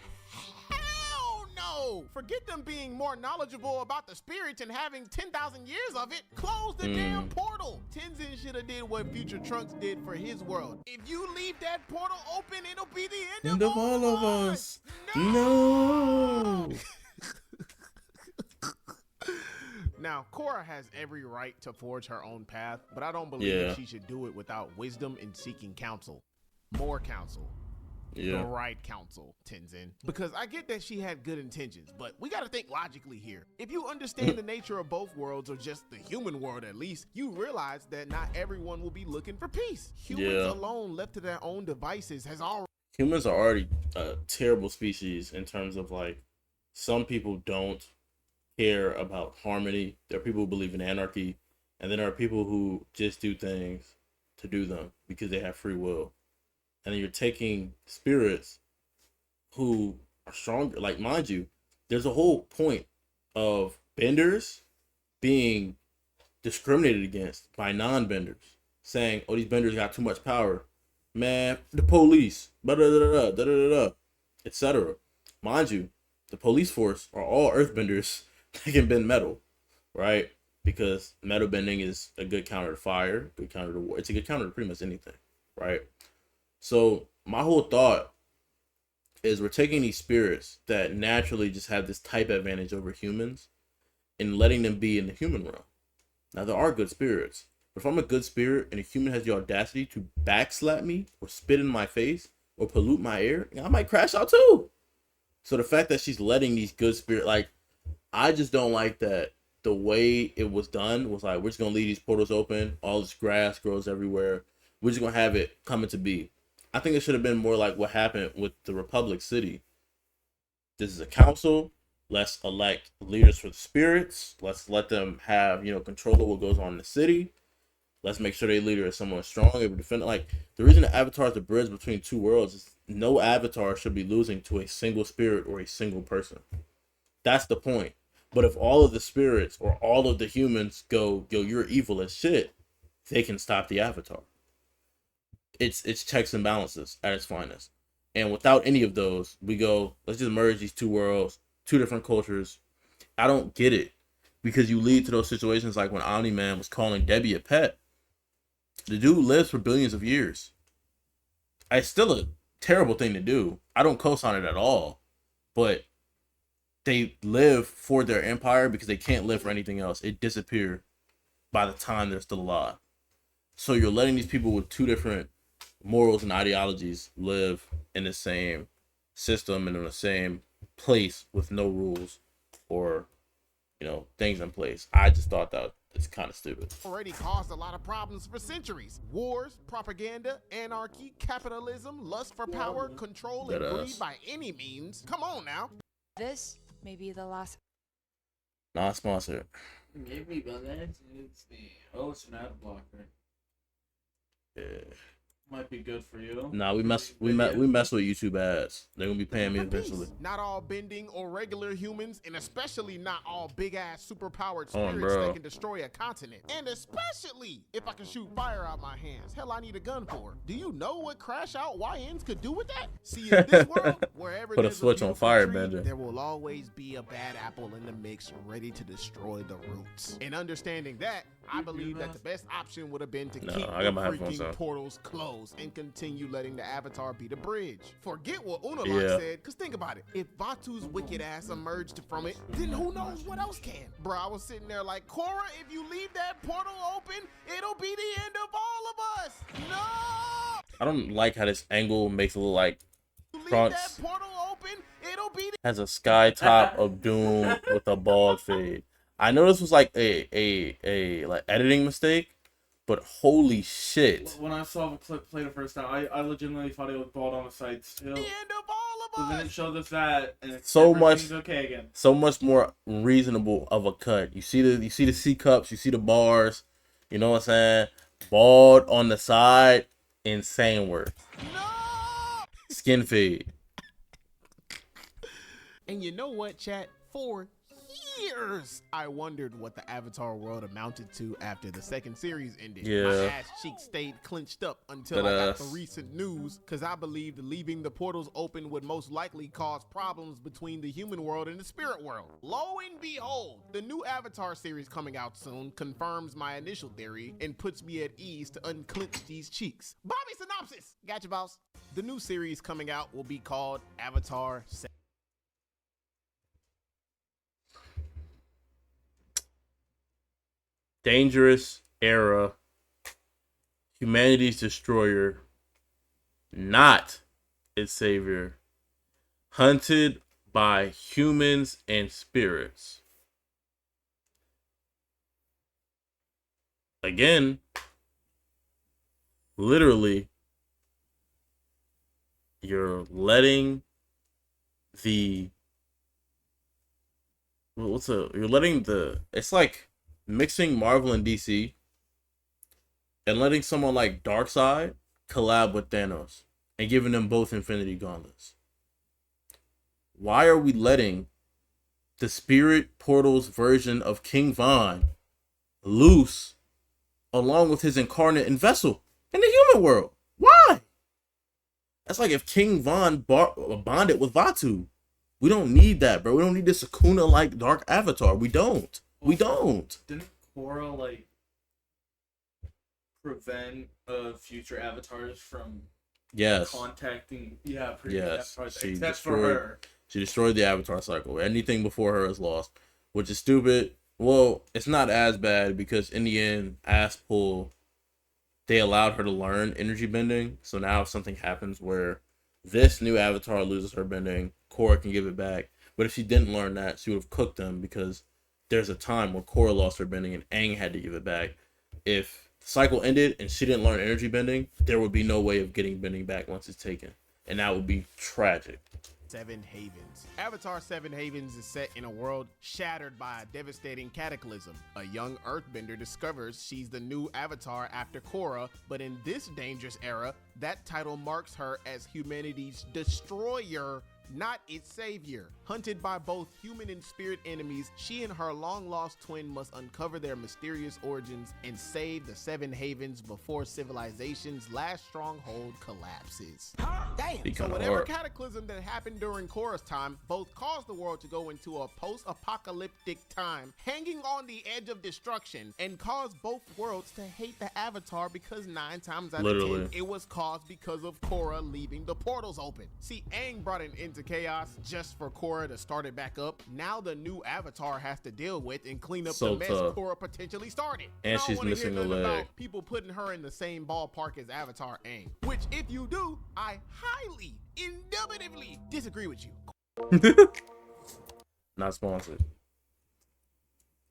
hell no! Forget them being more knowledgeable about the spirits and having 10,000 years of it. Close the damn portal. Tenzin should have did what Future Trunks did for his world. If you leave that portal open, it'll be the end of all of us. No. Now, KORRA has every right to forge her own path, but I don't believe she should do it without wisdom and seeking counsel. More counsel. The right counsel, Tenzin. Because I get that she had good intentions, but we gotta think logically here. If you understand the nature of both worlds, or just the human world at least, you realize that not everyone will be looking for peace. Humans alone, left to their own devices, Humans are already a terrible species in terms of, like, some people don't care about harmony. There are people who believe in anarchy, and then there are people who just do things to do them because they have free will. And then you're taking spirits who are stronger. Like, mind you, there's a whole point of benders being discriminated against by non-benders, saying, oh, these benders got too much power. Man, the police, etc. Mind you, the police force are all earthbenders that can bend metal, right? Because metal bending is a good counter to fire, good counter to war. It's a good counter to pretty much anything, right? So my whole thought is we're taking these spirits that naturally just have this type advantage over humans and letting them be in the human realm. Now, there are good spirits, but if I'm a good spirit and a human has the audacity to backslap me or spit in my face or pollute my air, I might crash out too. So the fact that she's letting these good spirits, like, I just don't like that the way it was done was like, we're just going to leave these portals open. All this grass grows everywhere. We're just going to have it coming to be. I think it should have been more like what happened with the Republic City. This is a council. Let's elect leaders for the spirits. Let's let them have, control of what goes on in the city. Let's make sure their leader is someone strong, able to defend. Like, the reason the Avatar is the bridge between two worlds is no Avatar should be losing to a single spirit or a single person. That's the point. But if all of the spirits or all of the humans go, yo, you're evil as shit, they can stop the Avatar. It's checks and balances at its finest. And without any of those, we go, let's just merge these two worlds, two different cultures. I don't get it. Because you lead to those situations like when Omni-Man was calling Debbie a pet. The dude lives for billions of years. It's still a terrible thing to do. I don't co-sign it at all. But they live for their empire because they can't live for anything else. It disappeared by the time they're still alive. So you're letting these people with two different morals and ideologies live in the same system and in the same place with no rules or, things in place. I just thought that it's kind of stupid. Already caused a lot of problems for centuries. Wars, propaganda, anarchy, capitalism, lust for power, control, and greed by any means. Come on now. This may be the last. Not sponsored. Maybe, but it's it's an ad blocker. Yeah. Might be good for you. Nah, we mess with YouTube ads. They're gonna be paying me eventually. Not all bending or regular humans, and especially not all big ass superpowered spirits that can destroy a continent. And especially if I can shoot fire out my hands. Hell, I need a gun for. Do you know what crash out YNs could do with that? See, in this world, wherever put a switch on Firebender, there will always be a bad apple in the mix ready to destroy the roots. And understanding that, I believe that the best option would have been to keep the freaking portals closed and continue letting the Avatar be the bridge. Forget what Unalaq said, because think about it. If Batu's wicked ass emerged from it, then who knows what else can? Bro, I was sitting there like, KORRA, if you leave that portal open, it'll be the end of all of us. No! I don't like how this angle makes it look like Trunks has a sky top of doom with a bald fade. I know this was like a like editing mistake, but holy shit! When I saw the clip play the first time, I legitimately thought it was bald on the side still. The end of all of us. So then it showed us that, and so much okay again. So much more reasonable of a cut. You see the C cups, you see the bars. You know what I'm saying? Bald on the side, insane work. No! Skin fade. And you know what, chat? For years, I wondered what the Avatar world amounted to after the second series ended. Yeah. My ass cheeks stayed clenched up until I got the recent news, because I believed leaving the portals open would most likely cause problems between the human world and the spirit world. Lo and behold, the new Avatar series coming out soon confirms my initial theory and puts me at ease to unclench these cheeks. Bobby synopsis! Gotcha, boss. The new series coming out will be called Avatar 7. Dangerous era. Humanity's destroyer. Not its savior. Hunted by humans and spirits. Again, literally, you're letting the it's like mixing Marvel and DC and letting someone like Darkseid collab with Thanos and giving them both Infinity Gauntlets. Why are we letting the Spirit Portals version of King Von loose along with his incarnate and vessel in the human world? Why? That's like if King Von bonded with Vatu. We don't need that, bro. We don't need this Sakuna-like dark avatar. We don't. We don't. Didn't KORRA like prevent future avatars from contacting previous avatars except for her? She destroyed the avatar cycle. Anything before her is lost, which is stupid. Well, it's not as bad because in the end, Aspull, they allowed her to learn energy bending. So now if something happens where this new avatar loses her bending, KORRA can give it back. But if she didn't learn that, she would have cooked them because there's a time where KORRA lost her bending and Aang had to give it back. If the cycle ended and she didn't learn energy bending, there would be no way of getting bending back once it's taken. And that would be tragic. Seven Havens. Avatar 7 Havens is set in a world shattered by a devastating cataclysm. A young earthbender discovers she's the new avatar after KORRA, but in this dangerous era, that title marks her as humanity's destroyer, not its savior. Hunted by both human and spirit enemies, she and her long-lost twin must uncover their mysterious origins and save the Seven Havens before civilization's last stronghold collapses. Damn! So whatever cataclysm that happened during KORRA's time both caused the world to go into a post-apocalyptic time, hanging on the edge of destruction, and caused both worlds to hate the Avatar because 9 times out of 10, it was caused because of KORRA leaving the portals open. See, Aang brought an end to chaos just for KORRA to start it back up. Now the new Avatar has to deal with and clean up the mess KORRA potentially started. And she's missing a leg. About people putting her in the same ballpark as Avatar Aang, which if you do, I highly, indubitably disagree with you. Not sponsored.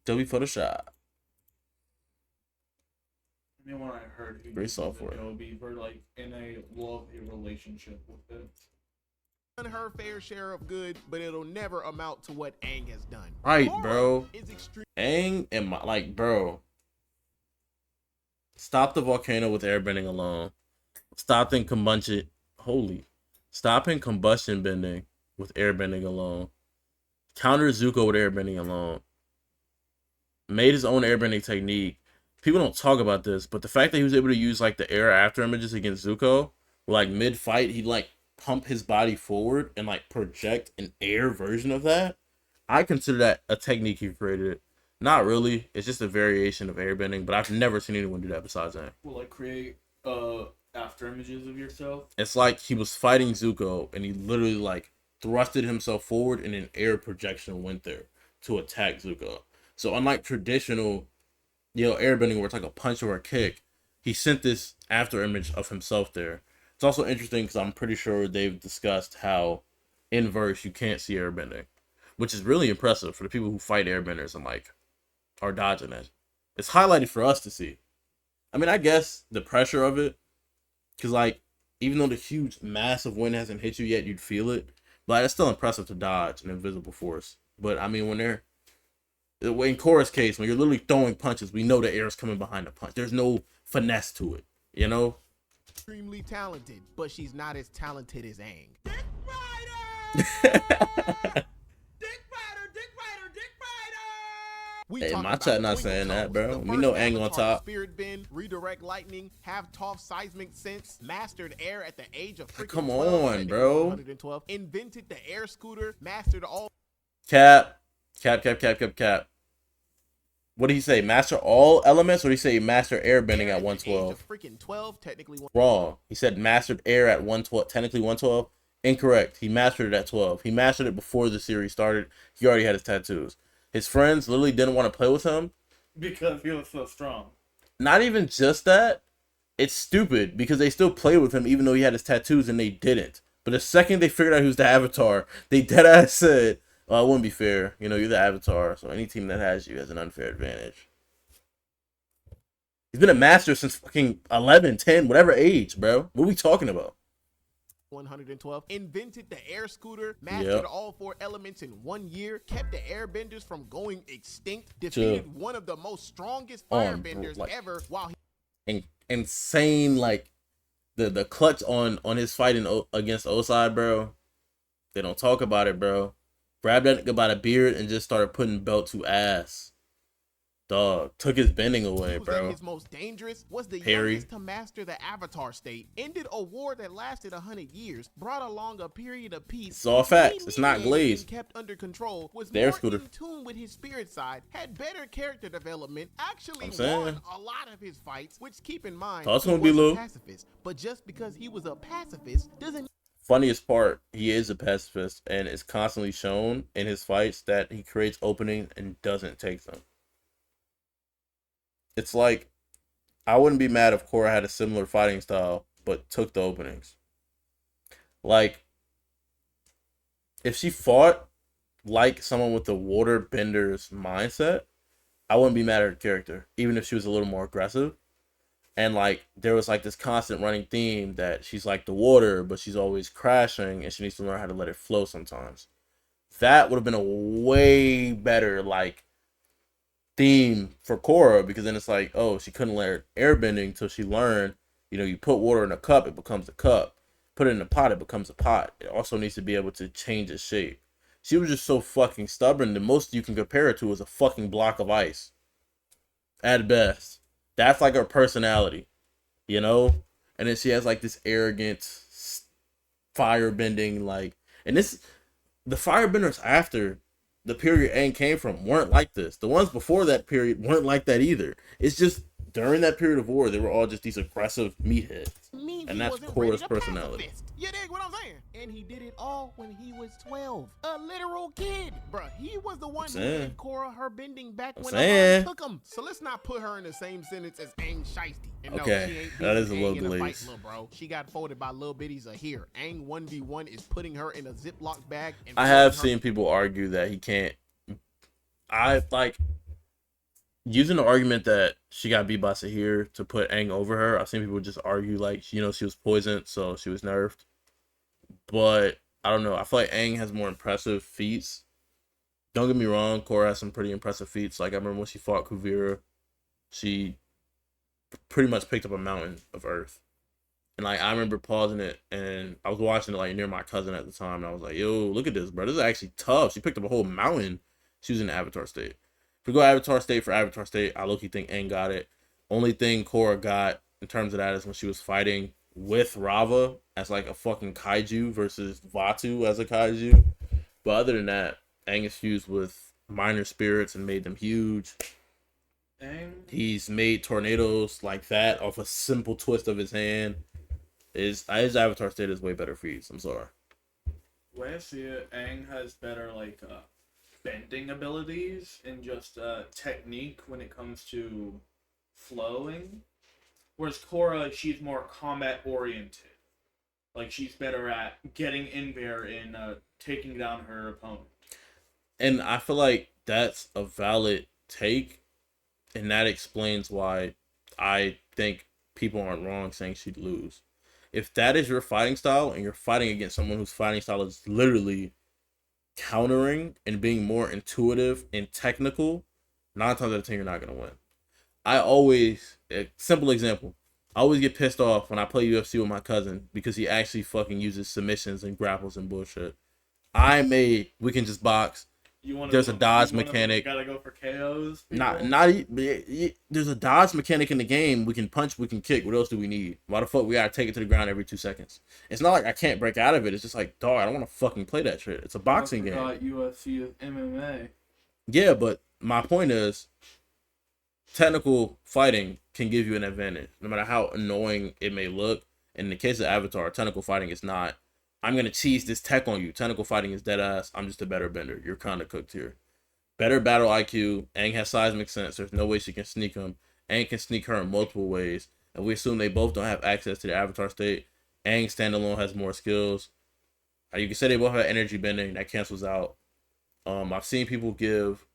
Photoshop. I mean, when I heard great software, Adobe were like in a love-hate relationship with it. Her fair share of good, but it'll never amount to what Aang has done. Right, bro. Aang and bro. Stop the volcano with airbending alone. Stopping combustion bending with airbending alone. Counter Zuko with airbending alone. Made his own airbending technique. People don't talk about this, but the fact that he was able to use like the air after images against Zuko, like mid fight, he'd like pump his body forward and like project an air version of that. I consider that a technique he created. Not really. It's just a variation of airbending, but I've never seen anyone do that besides him. Well, like create after images of yourself. It's like he was fighting Zuko and he literally like thrusted himself forward and an air projection went there to attack Zuko. So unlike traditional, airbending where it's like a punch or a kick, he sent this after image of himself there. It's also interesting because I'm pretty sure they've discussed how in verse you can't see airbending, which is really impressive for the people who fight airbenders and like are dodging it. It's highlighted for us to see. I mean, I guess the pressure of it, because like even though the huge massive wind hasn't hit you yet, you'd feel it. But it's still impressive to dodge an invisible force. But I mean, in KORRA's case, when you're literally throwing punches, we know the air is coming behind the punch. There's no finesse to it, Extremely talented, but she's not as talented as Aang. We Hey, talk my about chat not Twinkle saying that, Toes, bro. the We first know Aang on avatar to top. spirit bend, redirect lightning, have Toph seismic sense, mastered air at the age of freaking Come 12, on, technically bro. 112, invented the air scooter, mastered all. Cap. Cap, cap, cap, cap, cap. What did he say? Master all elements, or did he say master airbending Air at at the age 112? of freaking 12, technically Wrong. He said mastered air at 112, technically 112. Incorrect. He mastered it at 12. He mastered it before the series started. He already had his tattoos. His friends literally didn't want to play with him. Because he was so strong. Not even just that. It's stupid because they still played with him even though he had his tattoos and they didn't. But the second they figured out he was the Avatar, they deadass said, "Well, it wouldn't be fair. You know, you're the Avatar, so any team that has you has an unfair advantage." He's been a master since fucking 11, 10, whatever age, bro. What are we talking about? 112, invented the air scooter, mastered all 4 elements in 1 year, kept the airbenders from going extinct, defeated one of the most strongest firebenders ever while he insane, like the clutch on his fighting against Osai, bro. They don't talk about it, bro. Grabbed that nigga by the beard and just started putting belt to ass. Dog took his bending away, bro. His most dangerous was the Harry. youngest to master the Avatar state, ended a war that lasted 100 years, brought along a period of peace. It's all facts. It's not glazed. Kept under control, was Their more scooter. in tune with his spirit side, had better character development, actually won a lot of his fights. Which, keep in mind, he was a pacifist. But just because he was a pacifist doesn't. Funniest part, he is a pacifist, and it's constantly shown in his fights that he creates openings and doesn't take them. It's like, I wouldn't be mad if KORRA had a similar fighting style, but took the openings. Like, if she fought like someone with the water bender's mindset, I wouldn't be mad at her character, even if she was a little more aggressive. And like, there was like this constant running theme that she's like the water, but she's always crashing, and she needs to learn how to let it flow sometimes. That would have been a way better, like, theme for KORRA, because then it's like, oh, she couldn't learn airbending until she learned, you know, you put water in a cup, it becomes a cup. Put it in a pot, it becomes a pot. It also needs to be able to change its shape. She was just so fucking stubborn. The most you can compare it to is a fucking block of ice. At best. That's like her personality, you know? And then she has like this arrogant firebending, like, and this, the firebenders after the period Aang came from weren't like this. The ones before that period weren't like that either. It's just during that period of war, they were all just these aggressive meatheads. And that's KORRA's personality. You dig what I'm saying? And he did it all when he was 12. A literal kid. Bruh, he was the one who gave KORRA her bending back when I took him. So let's not put her in the same sentence as Aang Shiesty. And no, she ain't that is a little glazed. Bro. She got folded by little bitties of here. Aang 1v1 is putting her in a Ziploc bag. And I have seen people argue that he can't. I like using the argument that she got beat by Sahir to put Aang over her. I've seen people just argue like, you know, she was poisoned, so she was nerfed. But I don't know. I feel like Aang has more impressive feats. Don't get me wrong, KORRA has some pretty impressive feats. Like, I remember when she fought Kuvira, she pretty much picked up a mountain of earth. And like, I remember pausing it, and I was watching it like near my cousin at the time, and I was like, yo, look at this, bro. This is actually tough. She picked up a whole mountain. She was in the Avatar state. If we go Avatar state for Avatar state, I low-key think Aang got it. Only thing KORRA got in terms of that is when she was fighting with Rava as like a fucking kaiju versus Vatu as a kaiju. But other than that, Aang is fused with minor spirits and made them huge. He's made tornadoes like that off a simple twist of his hand. His Avatar state is way better feats. I'm sorry. The way I see it, Aang has better like bending abilities and just technique when it comes to flowing. Whereas KORRA, she's more combat oriented. Like, she's better at getting in there and taking down her opponent. And I feel like that's a valid take, and that explains why I think people aren't wrong saying she'd lose. If that is your fighting style, and you're fighting against someone whose fighting style is literally countering and being more intuitive and technical, 9 times out of 10 you're not going to win. I always, a simple example, I always get pissed off when I play UFC with my cousin because he actually fucking uses submissions and grapples and bullshit. We can just box, You want to? There's a dodge mechanic. Gotta go for KOs. There's a dodge mechanic in the game. We can punch, we can kick. What else do we need? Why the fuck we gotta take it to the ground every 2 seconds? It's not like I can't break out of it. It's just like, dog, I don't want to fucking play that shit. It's a boxing game. UFC is MMA. Yeah, but my point is, technical fighting can give you an advantage, no matter how annoying it may look. In the case of Avatar, technical fighting is not, I'm going to cheese this tech on you. Technical fighting is dead ass. I'm just a better bender. You're kind of cooked here. Better battle IQ. Aang has seismic sense. There's no way she can sneak him. Aang can sneak her in multiple ways. And we assume they both don't have access to the Avatar state. Aang standalone has more skills. You can say they both have energy bending. That cancels out. I've seen people give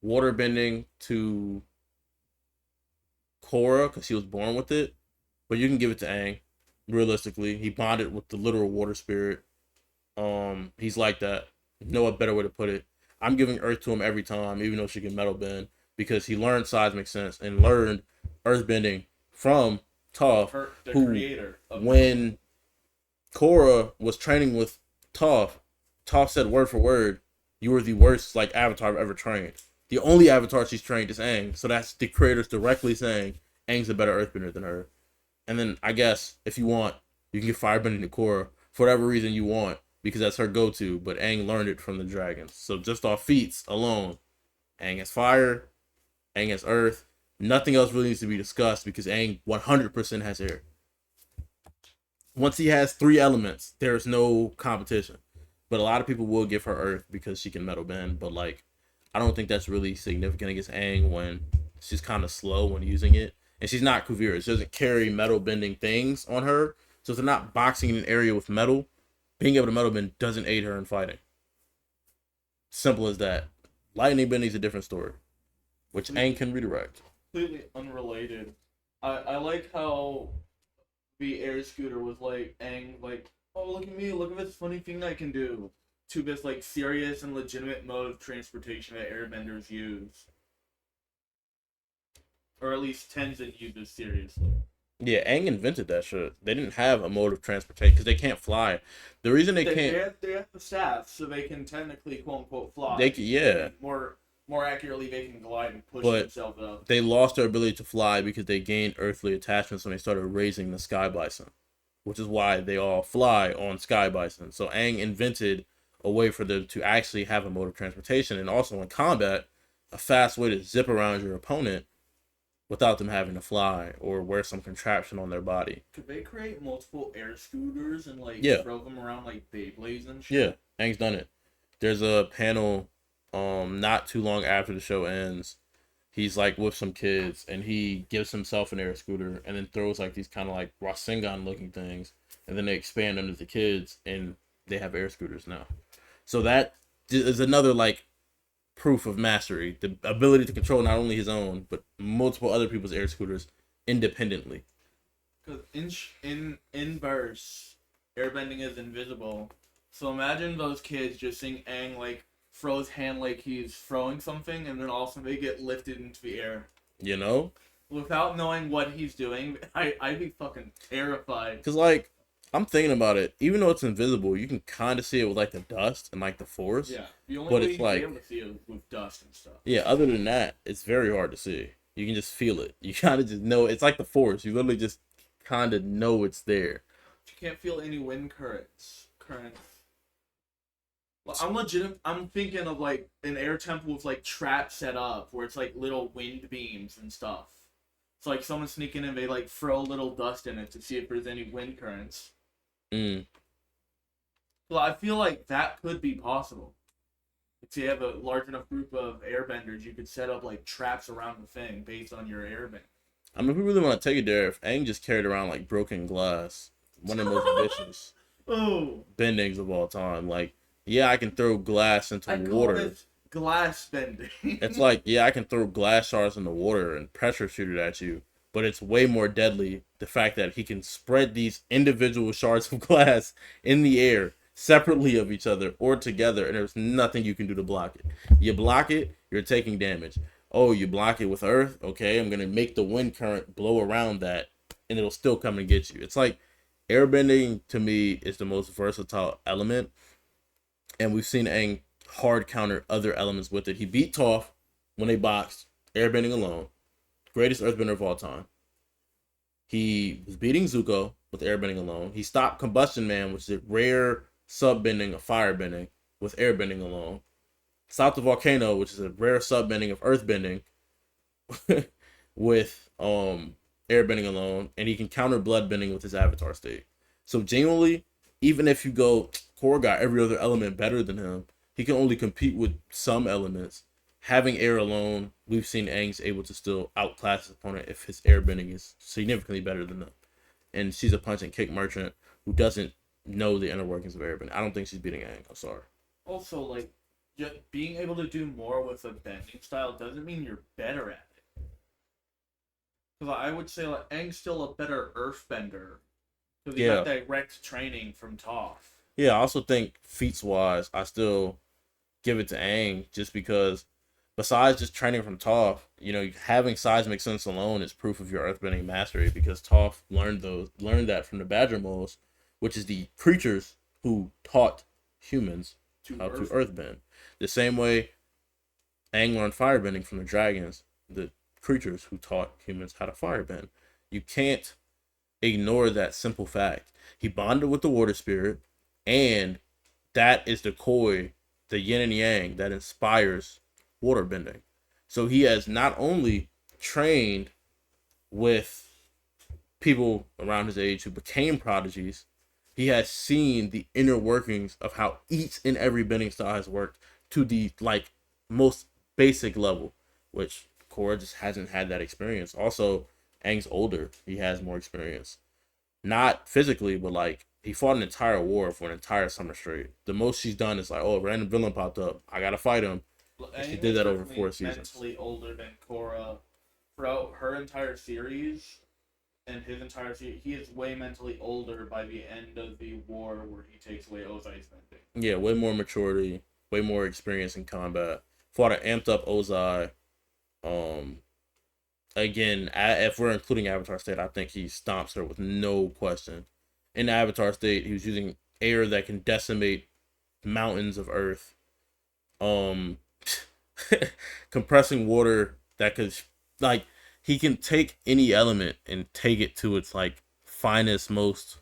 water bending to KORRA because he was born with it. But you can give it to Aang. Realistically, he bonded with the literal water spirit. He's like that. No better way to put it. I'm giving Earth to him every time, even though she can metal bend, because he learned seismic sense and learned earth bending from Toph, the creator. When KORRA was training with Toph said word for word, "You were the worst like Avatar I've ever trained." The only Avatar she's trained is Aang, so that's the creators directly saying Aang's a better earthbender than her. And then I guess if you want, you can get firebending to KORRA for whatever reason you want, because that's her go-to. But Aang learned it from the dragons. So just off feats alone, Aang has fire, Aang has earth. Nothing else really needs to be discussed because Aang 100% has air. Once he has 3 elements, there's no competition. But a lot of people will give her earth because she can metal bend. But like, I don't think that's really significant against Aang when she's kind of slow when using it. And she's not Kuvira. She doesn't carry metal bending things on her. So if they're not boxing in an area with metal, being able to metal bend doesn't aid her in fighting. Simple as that. Lightning bending is a different story, which Aang can redirect. Completely unrelated. I like how the air scooter was like Aang, like, oh, look at me, look at this funny thing I can do, to this like serious and legitimate mode of transportation that airbenders use. Or at least Tenzin uses seriously. Yeah, Aang invented that shit. They didn't have a mode of transportation because they can't fly. The reason they can't... They have the staff, so they can technically, quote-unquote, fly. They can, yeah. More accurately, they can glide and push but themselves up. They lost their ability to fly because they gained earthly attachments when they started raising the Sky Bison, which is why they all fly on Sky Bison. So Aang invented a way for them to actually have a mode of transportation, and also in combat, a fast way to zip around your opponent without them having to fly or wear some contraption on their body. Could they create multiple air scooters and like throw them around like Beyblades and shit? Yeah, Aang's done it. There's a panel not too long after the show ends. He's like with some kids and he gives himself an air scooter and then throws like these kind of like Rasengan looking things, and then they expand under the kids and they have air scooters now. So that is another like proof of mastery, the ability to control not only his own but multiple other people's air scooters independently. Because in verse, airbending is invisible. So imagine those kids just seeing Aang like throw his hand like he's throwing something, and then all of a sudden they get lifted into the air. You know, without knowing what he's doing, I'd be fucking terrified. Because like, I'm thinking about it. Even though it's invisible, you can kind of see it with like the dust and like the force. Yeah, the only way you can be able to see it with dust and stuff. Yeah, other than that, it's very hard to see. You can just feel it. You kind of just know it's like the force. You literally just kind of know it's there. You can't feel any wind currents. Well, I'm thinking of like an air temple with like traps set up where it's like little wind beams and stuff. It's like someone sneaking in, they like throw a little dust in it to see if there's any wind currents. Well, I feel like that could be possible. If you have a large enough group of airbenders, you could set up like traps around the thing based on your airbend. I mean, if we really want to take it there, if Aang just carried around like broken glass, one of the most vicious bendings of all time. Like, yeah, I can throw glass into water. It glass bending. It's like, yeah, I can throw glass shards in the water and pressure shoot it at you, but it's way more deadly the fact that he can spread these individual shards of glass in the air separately of each other or together, and there's nothing you can do to block it. You block it, you're taking damage. Oh, you block it with earth? Okay, I'm going to make the wind current blow around that, and it'll still come and get you. It's like airbending, to me, is the most versatile element, and we've seen Aang hard counter other elements with it. He beat Toph when they boxed, airbending alone. Greatest earthbender of all time. He was beating Zuko with airbending alone. He stopped Combustion Man, which is a rare subbending of firebending, with airbending alone. Stopped the Volcano, which is a rare subbending of earthbending, with airbending alone. And he can counter bloodbending with his avatar state. So genuinely, even if you go, Korra got every other element better than him, he can only compete with some elements. Having air alone, we've seen Aang's able to still outclass his opponent if his airbending is significantly better than them. And she's a punch and kick merchant who doesn't know the inner workings of airbending. I don't think she's beating Aang. I'm sorry. Also, like, just being able to do more with a bending style doesn't mean you're better at it. Because I would say like Aang's still a better earthbender. Because he got direct training from Toph. Yeah, I also think feats wise, I still give it to Aang just because besides just training from Toph, having seismic sense alone is proof of your earthbending mastery because Toph learned that from the Badger Moles, which is the creatures who taught humans how to earthbend. The same way Aang learned firebending from the dragons, the creatures who taught humans how to firebend. You can't ignore that simple fact. He bonded with the water spirit, and that is the koi, the yin and yang that inspires waterbending. So he has not only trained with people around his age who became prodigies, he has seen the inner workings of how each and every bending style has worked to the most basic level, which Korra just hasn't had that experience. Also, Aang's older. He has more experience. Not physically, but he fought an entire war for an entire summer straight. The most she's done is a random villain popped up. I gotta fight him. And she did that over 4 seasons. Mentally older than Korra throughout her entire series and his entire series. He is way mentally older by the end of the war where he takes away Ozai's bending. Yeah, way more maturity, way more experience in combat. Fought an amped up Ozai. Again, if we're including Avatar State, I think he stomps her with no question. In the Avatar State, he was using air that can decimate mountains of earth. Compressing water that could, he can take any element and take it to its, finest, most,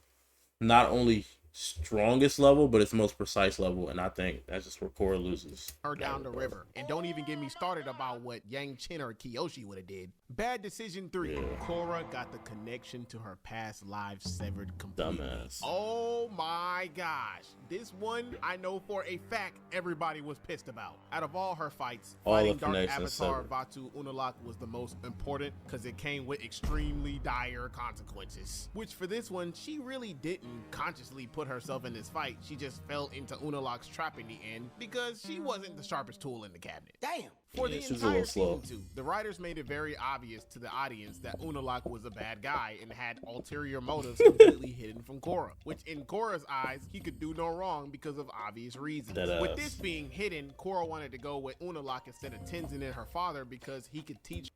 not only strongest level, but its most precise level, and I think that's just where Korra loses. Her down the river. And don't even get me started about what Yang Chen or Kyoshi would have did. Bad decision 3. Yeah. Korra got the connection to her past lives severed completely. Dumbass. Oh my gosh. This one, I know for a fact everybody was pissed about. Out of all her fights, fighting Dark Avatar Vaatu Unalaq was the most important because it came with extremely dire consequences. Which for this one, she really didn't consciously put herself in this fight. She just fell into Unalaq's trap in the end because she wasn't the sharpest tool in the cabinet. Damn. For the entire season 2, the writers made it very obvious to the audience that Unalaq was a bad guy and had ulterior motives completely hidden from Korra, which in Korra's eyes, he could do no wrong because of obvious reasons. With this being hidden, Korra wanted to go with Unalaq instead of Tenzin and her father because he could teach.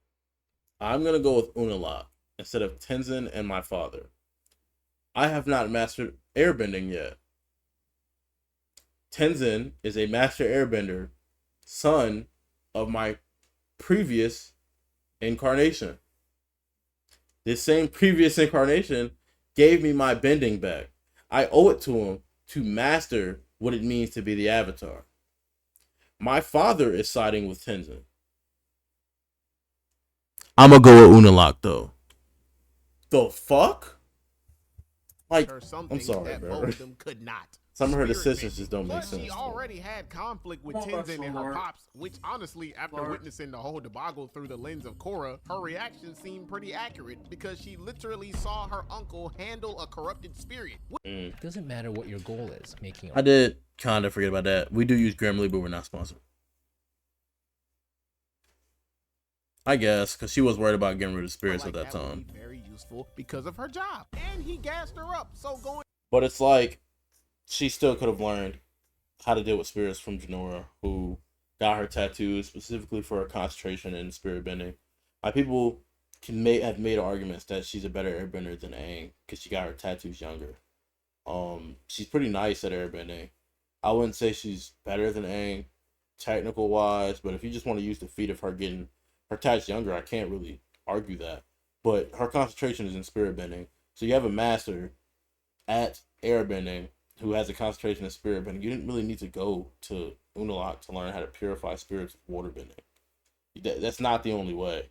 I'm going to go with Unalaq instead of Tenzin and my father. I have not mastered airbending yet. Tenzin is a master airbender, son of my previous incarnation. This same previous incarnation gave me my bending back. I owe it to him to master what it means to be the Avatar. My father is siding with Tenzin. I'm gonna go with Unalaq though. The fuck? I'm sorry, bro. Both of them could not. Some of her decisions just don't make sense. She already had conflict with Tenzin and her pops, which honestly, after witnessing the whole debacle through the lens of Korra, her reaction seemed pretty accurate because she literally saw her uncle handle a corrupted spirit. It doesn't matter what your goal is, making I did kind of forget about that. We do use Grammarly, but we're not sponsored. I guess, because she was worried about getting rid of spirits at that time. Very useful because of her job. And he gassed her up, so going... But it's she still could have learned how to deal with spirits from Jinora, who got her tattoos specifically for her concentration and spirit bending. People have made arguments that she's a better airbender than Aang because she got her tattoos younger. She's pretty nice at airbending. I wouldn't say she's better than Aang, technical wise, but if you just want to use the feat of her getting her attached younger, I can't really argue that. But her concentration is in spirit bending. So you have a master at airbending who has a concentration in spirit bending. You didn't really need to go to Unalaq to learn how to purify spirits with water bending. That's not the only way.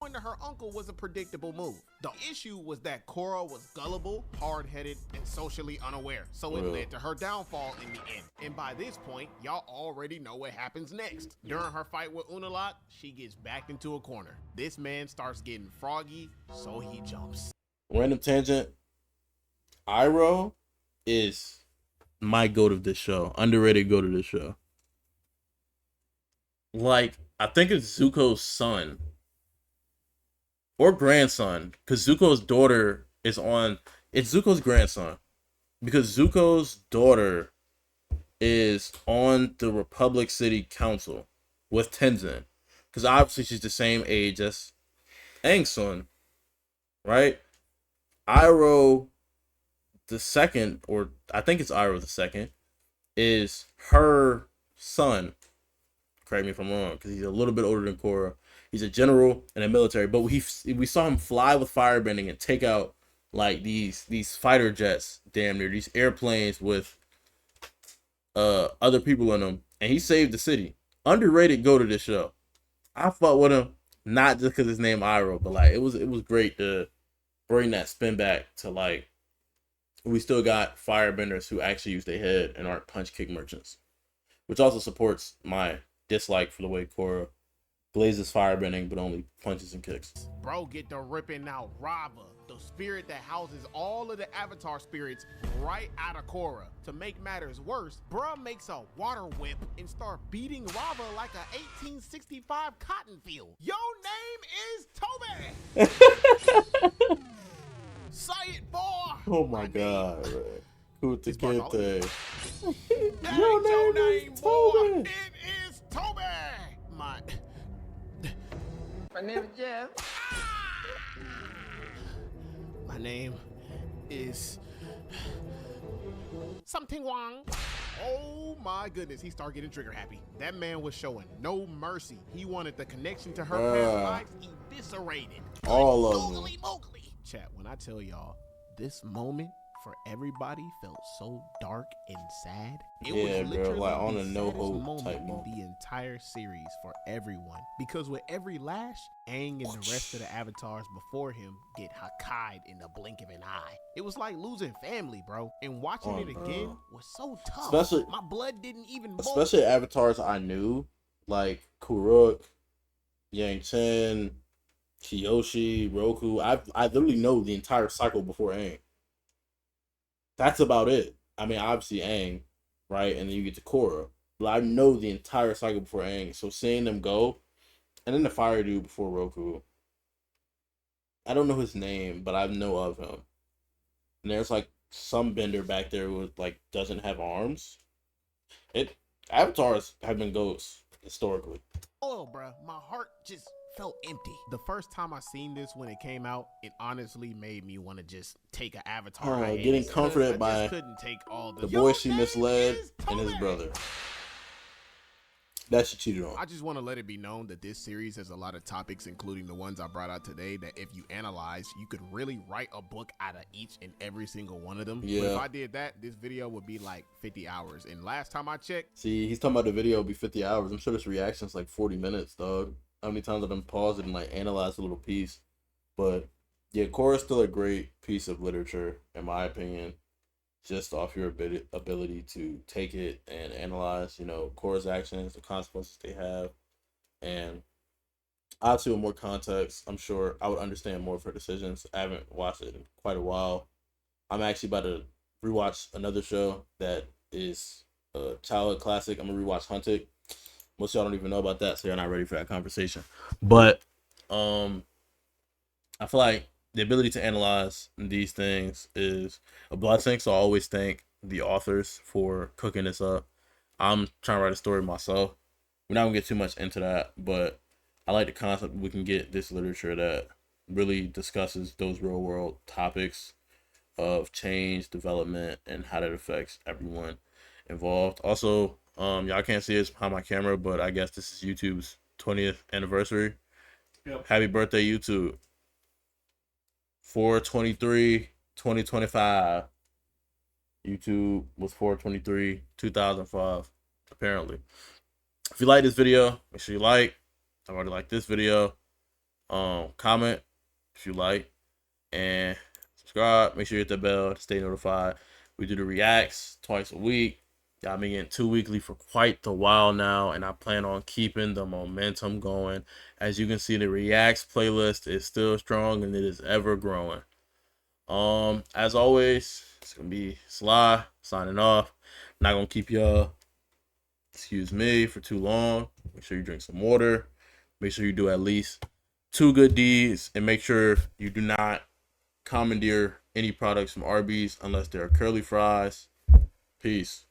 Going to her uncle was a predictable move. The issue was that KORRA was gullible, hard-headed, and socially unaware, so it led to her downfall in the end. And by this point, y'all already know what happens next. During her fight with Unalaq, she gets backed into a corner. This man starts getting froggy, so he jumps. Random tangent. Iroh is my goat of this show. Underrated goat of this show. Like, I think it's Zuko's son. Or grandson, because Zuko's daughter is on. It's Zuko's grandson, because Zuko's daughter is on the Republic City Council with Tenzin, because obviously she's the same age as Aang's son, right? Iroh the second, or I think it's Iroh the second, is her son. Correct me if I'm wrong, because he's a little bit older than Korra. He's a general in the military, but we saw him fly with firebending and take out like these fighter jets, damn near these airplanes with other people in them, and he saved the city. Underrated go to this show. I fought with him not just because his name Iroh, but like it was great to bring that spin back to like we still got firebenders who actually use their head and aren't punch kick merchants, which also supports my dislike for the way Korra blazes firebending, but only punches and kicks. Bro, get the ripping out Rava, the spirit that houses all of the Avatar spirits right out of Korra. To make matters worse, bruh makes a water whip and start beating Rava like a 1865 cotton field. Your name is Toby! Say it, boy! Oh my god, man. Kuta Kinte. That ain't your name, boy! It is Toby! My name is Jeff. My name is something Wong. Oh my goodness, he started getting trigger happy. That man was showing no mercy. He wanted the connection to her past lives eviscerated. All of them. Chat, when I tell y'all, this moment for everybody felt so dark and sad. It Yeah, was bro, literally like on the a no saddest hope moment type in moment. the entire series for everyone. Because with every lash, Aang and the rest of the avatars before him get Hakkai'd in the blink of an eye. It was like losing family, bro. And watching it again was so tough. Especially- my blood didn't even boil. Especially avatars I knew, like Kuruk, Yang Chen, Kiyoshi, Roku. I literally know the entire cycle before Aang. That's about it. I mean, obviously Aang, right? And then you get to Korra. But I know the entire cycle before Aang. So seeing them go, and then the fire dude before Roku. I don't know his name, but I know of him. And there's like some bender back there who like doesn't have arms. Avatars have been ghosts historically. Oh, bro, my heart just felt empty. The first time I seen this when it came out, it honestly made me want to just take an Avatar. hiatus, Getting 'cause comforted I by just couldn't take all The Your boy she name misled is and his Toby! brother. That she cheated on. I just want to let it be known that this series has a lot of topics, including the ones I brought out today, that if you analyze, you could really write a book out of each and every single one of them. Yeah. But if I did that, this video would be like 50 hours. And last time I checked, See, he's talking about the video will be 50 hours. I'm sure this reaction's like 40 minutes, dog. How many times I've been paused it and like analyzed a little piece. But yeah, Korra's still a great piece of literature, in my opinion. Just off your ability to take it and analyze, Korra's actions, the consequences they have. And obviously with more context, I'm sure I would understand more of her decisions. I haven't watched it in quite a while. I'm actually about to rewatch another show that is a childhood classic. I'm gonna rewatch Hunted. Most of y'all don't even know about that, so you're not ready for that conversation. But I feel like the ability to analyze these things is a blessing. So I always thank the authors for cooking this up. I'm trying to write a story myself. We're not gonna get too much into that, but I like the concept we can get this literature that really discusses those real world topics of change, development, and how that affects everyone involved. Also, Y'all can't see this behind my camera, but I guess this is YouTube's 20th anniversary. Yep. Happy birthday, YouTube. 4/23/2025. YouTube was 4/23/2005, apparently. If you like this video, make sure you like. I've already liked this video. Comment if you like, and subscribe. Make sure you hit the bell to stay notified. We do the reacts twice a week. Y'all been getting 2 weekly for quite a while now, and I plan on keeping the momentum going. As you can see, the reacts playlist is still strong and it is ever growing. As always, it's gonna be Sly signing off. Not gonna keep y'all, excuse me, for too long. Make sure you drink some water. Make sure you do at least 2 good deeds, and make sure you do not commandeer any products from Arby's unless they're curly fries. Peace.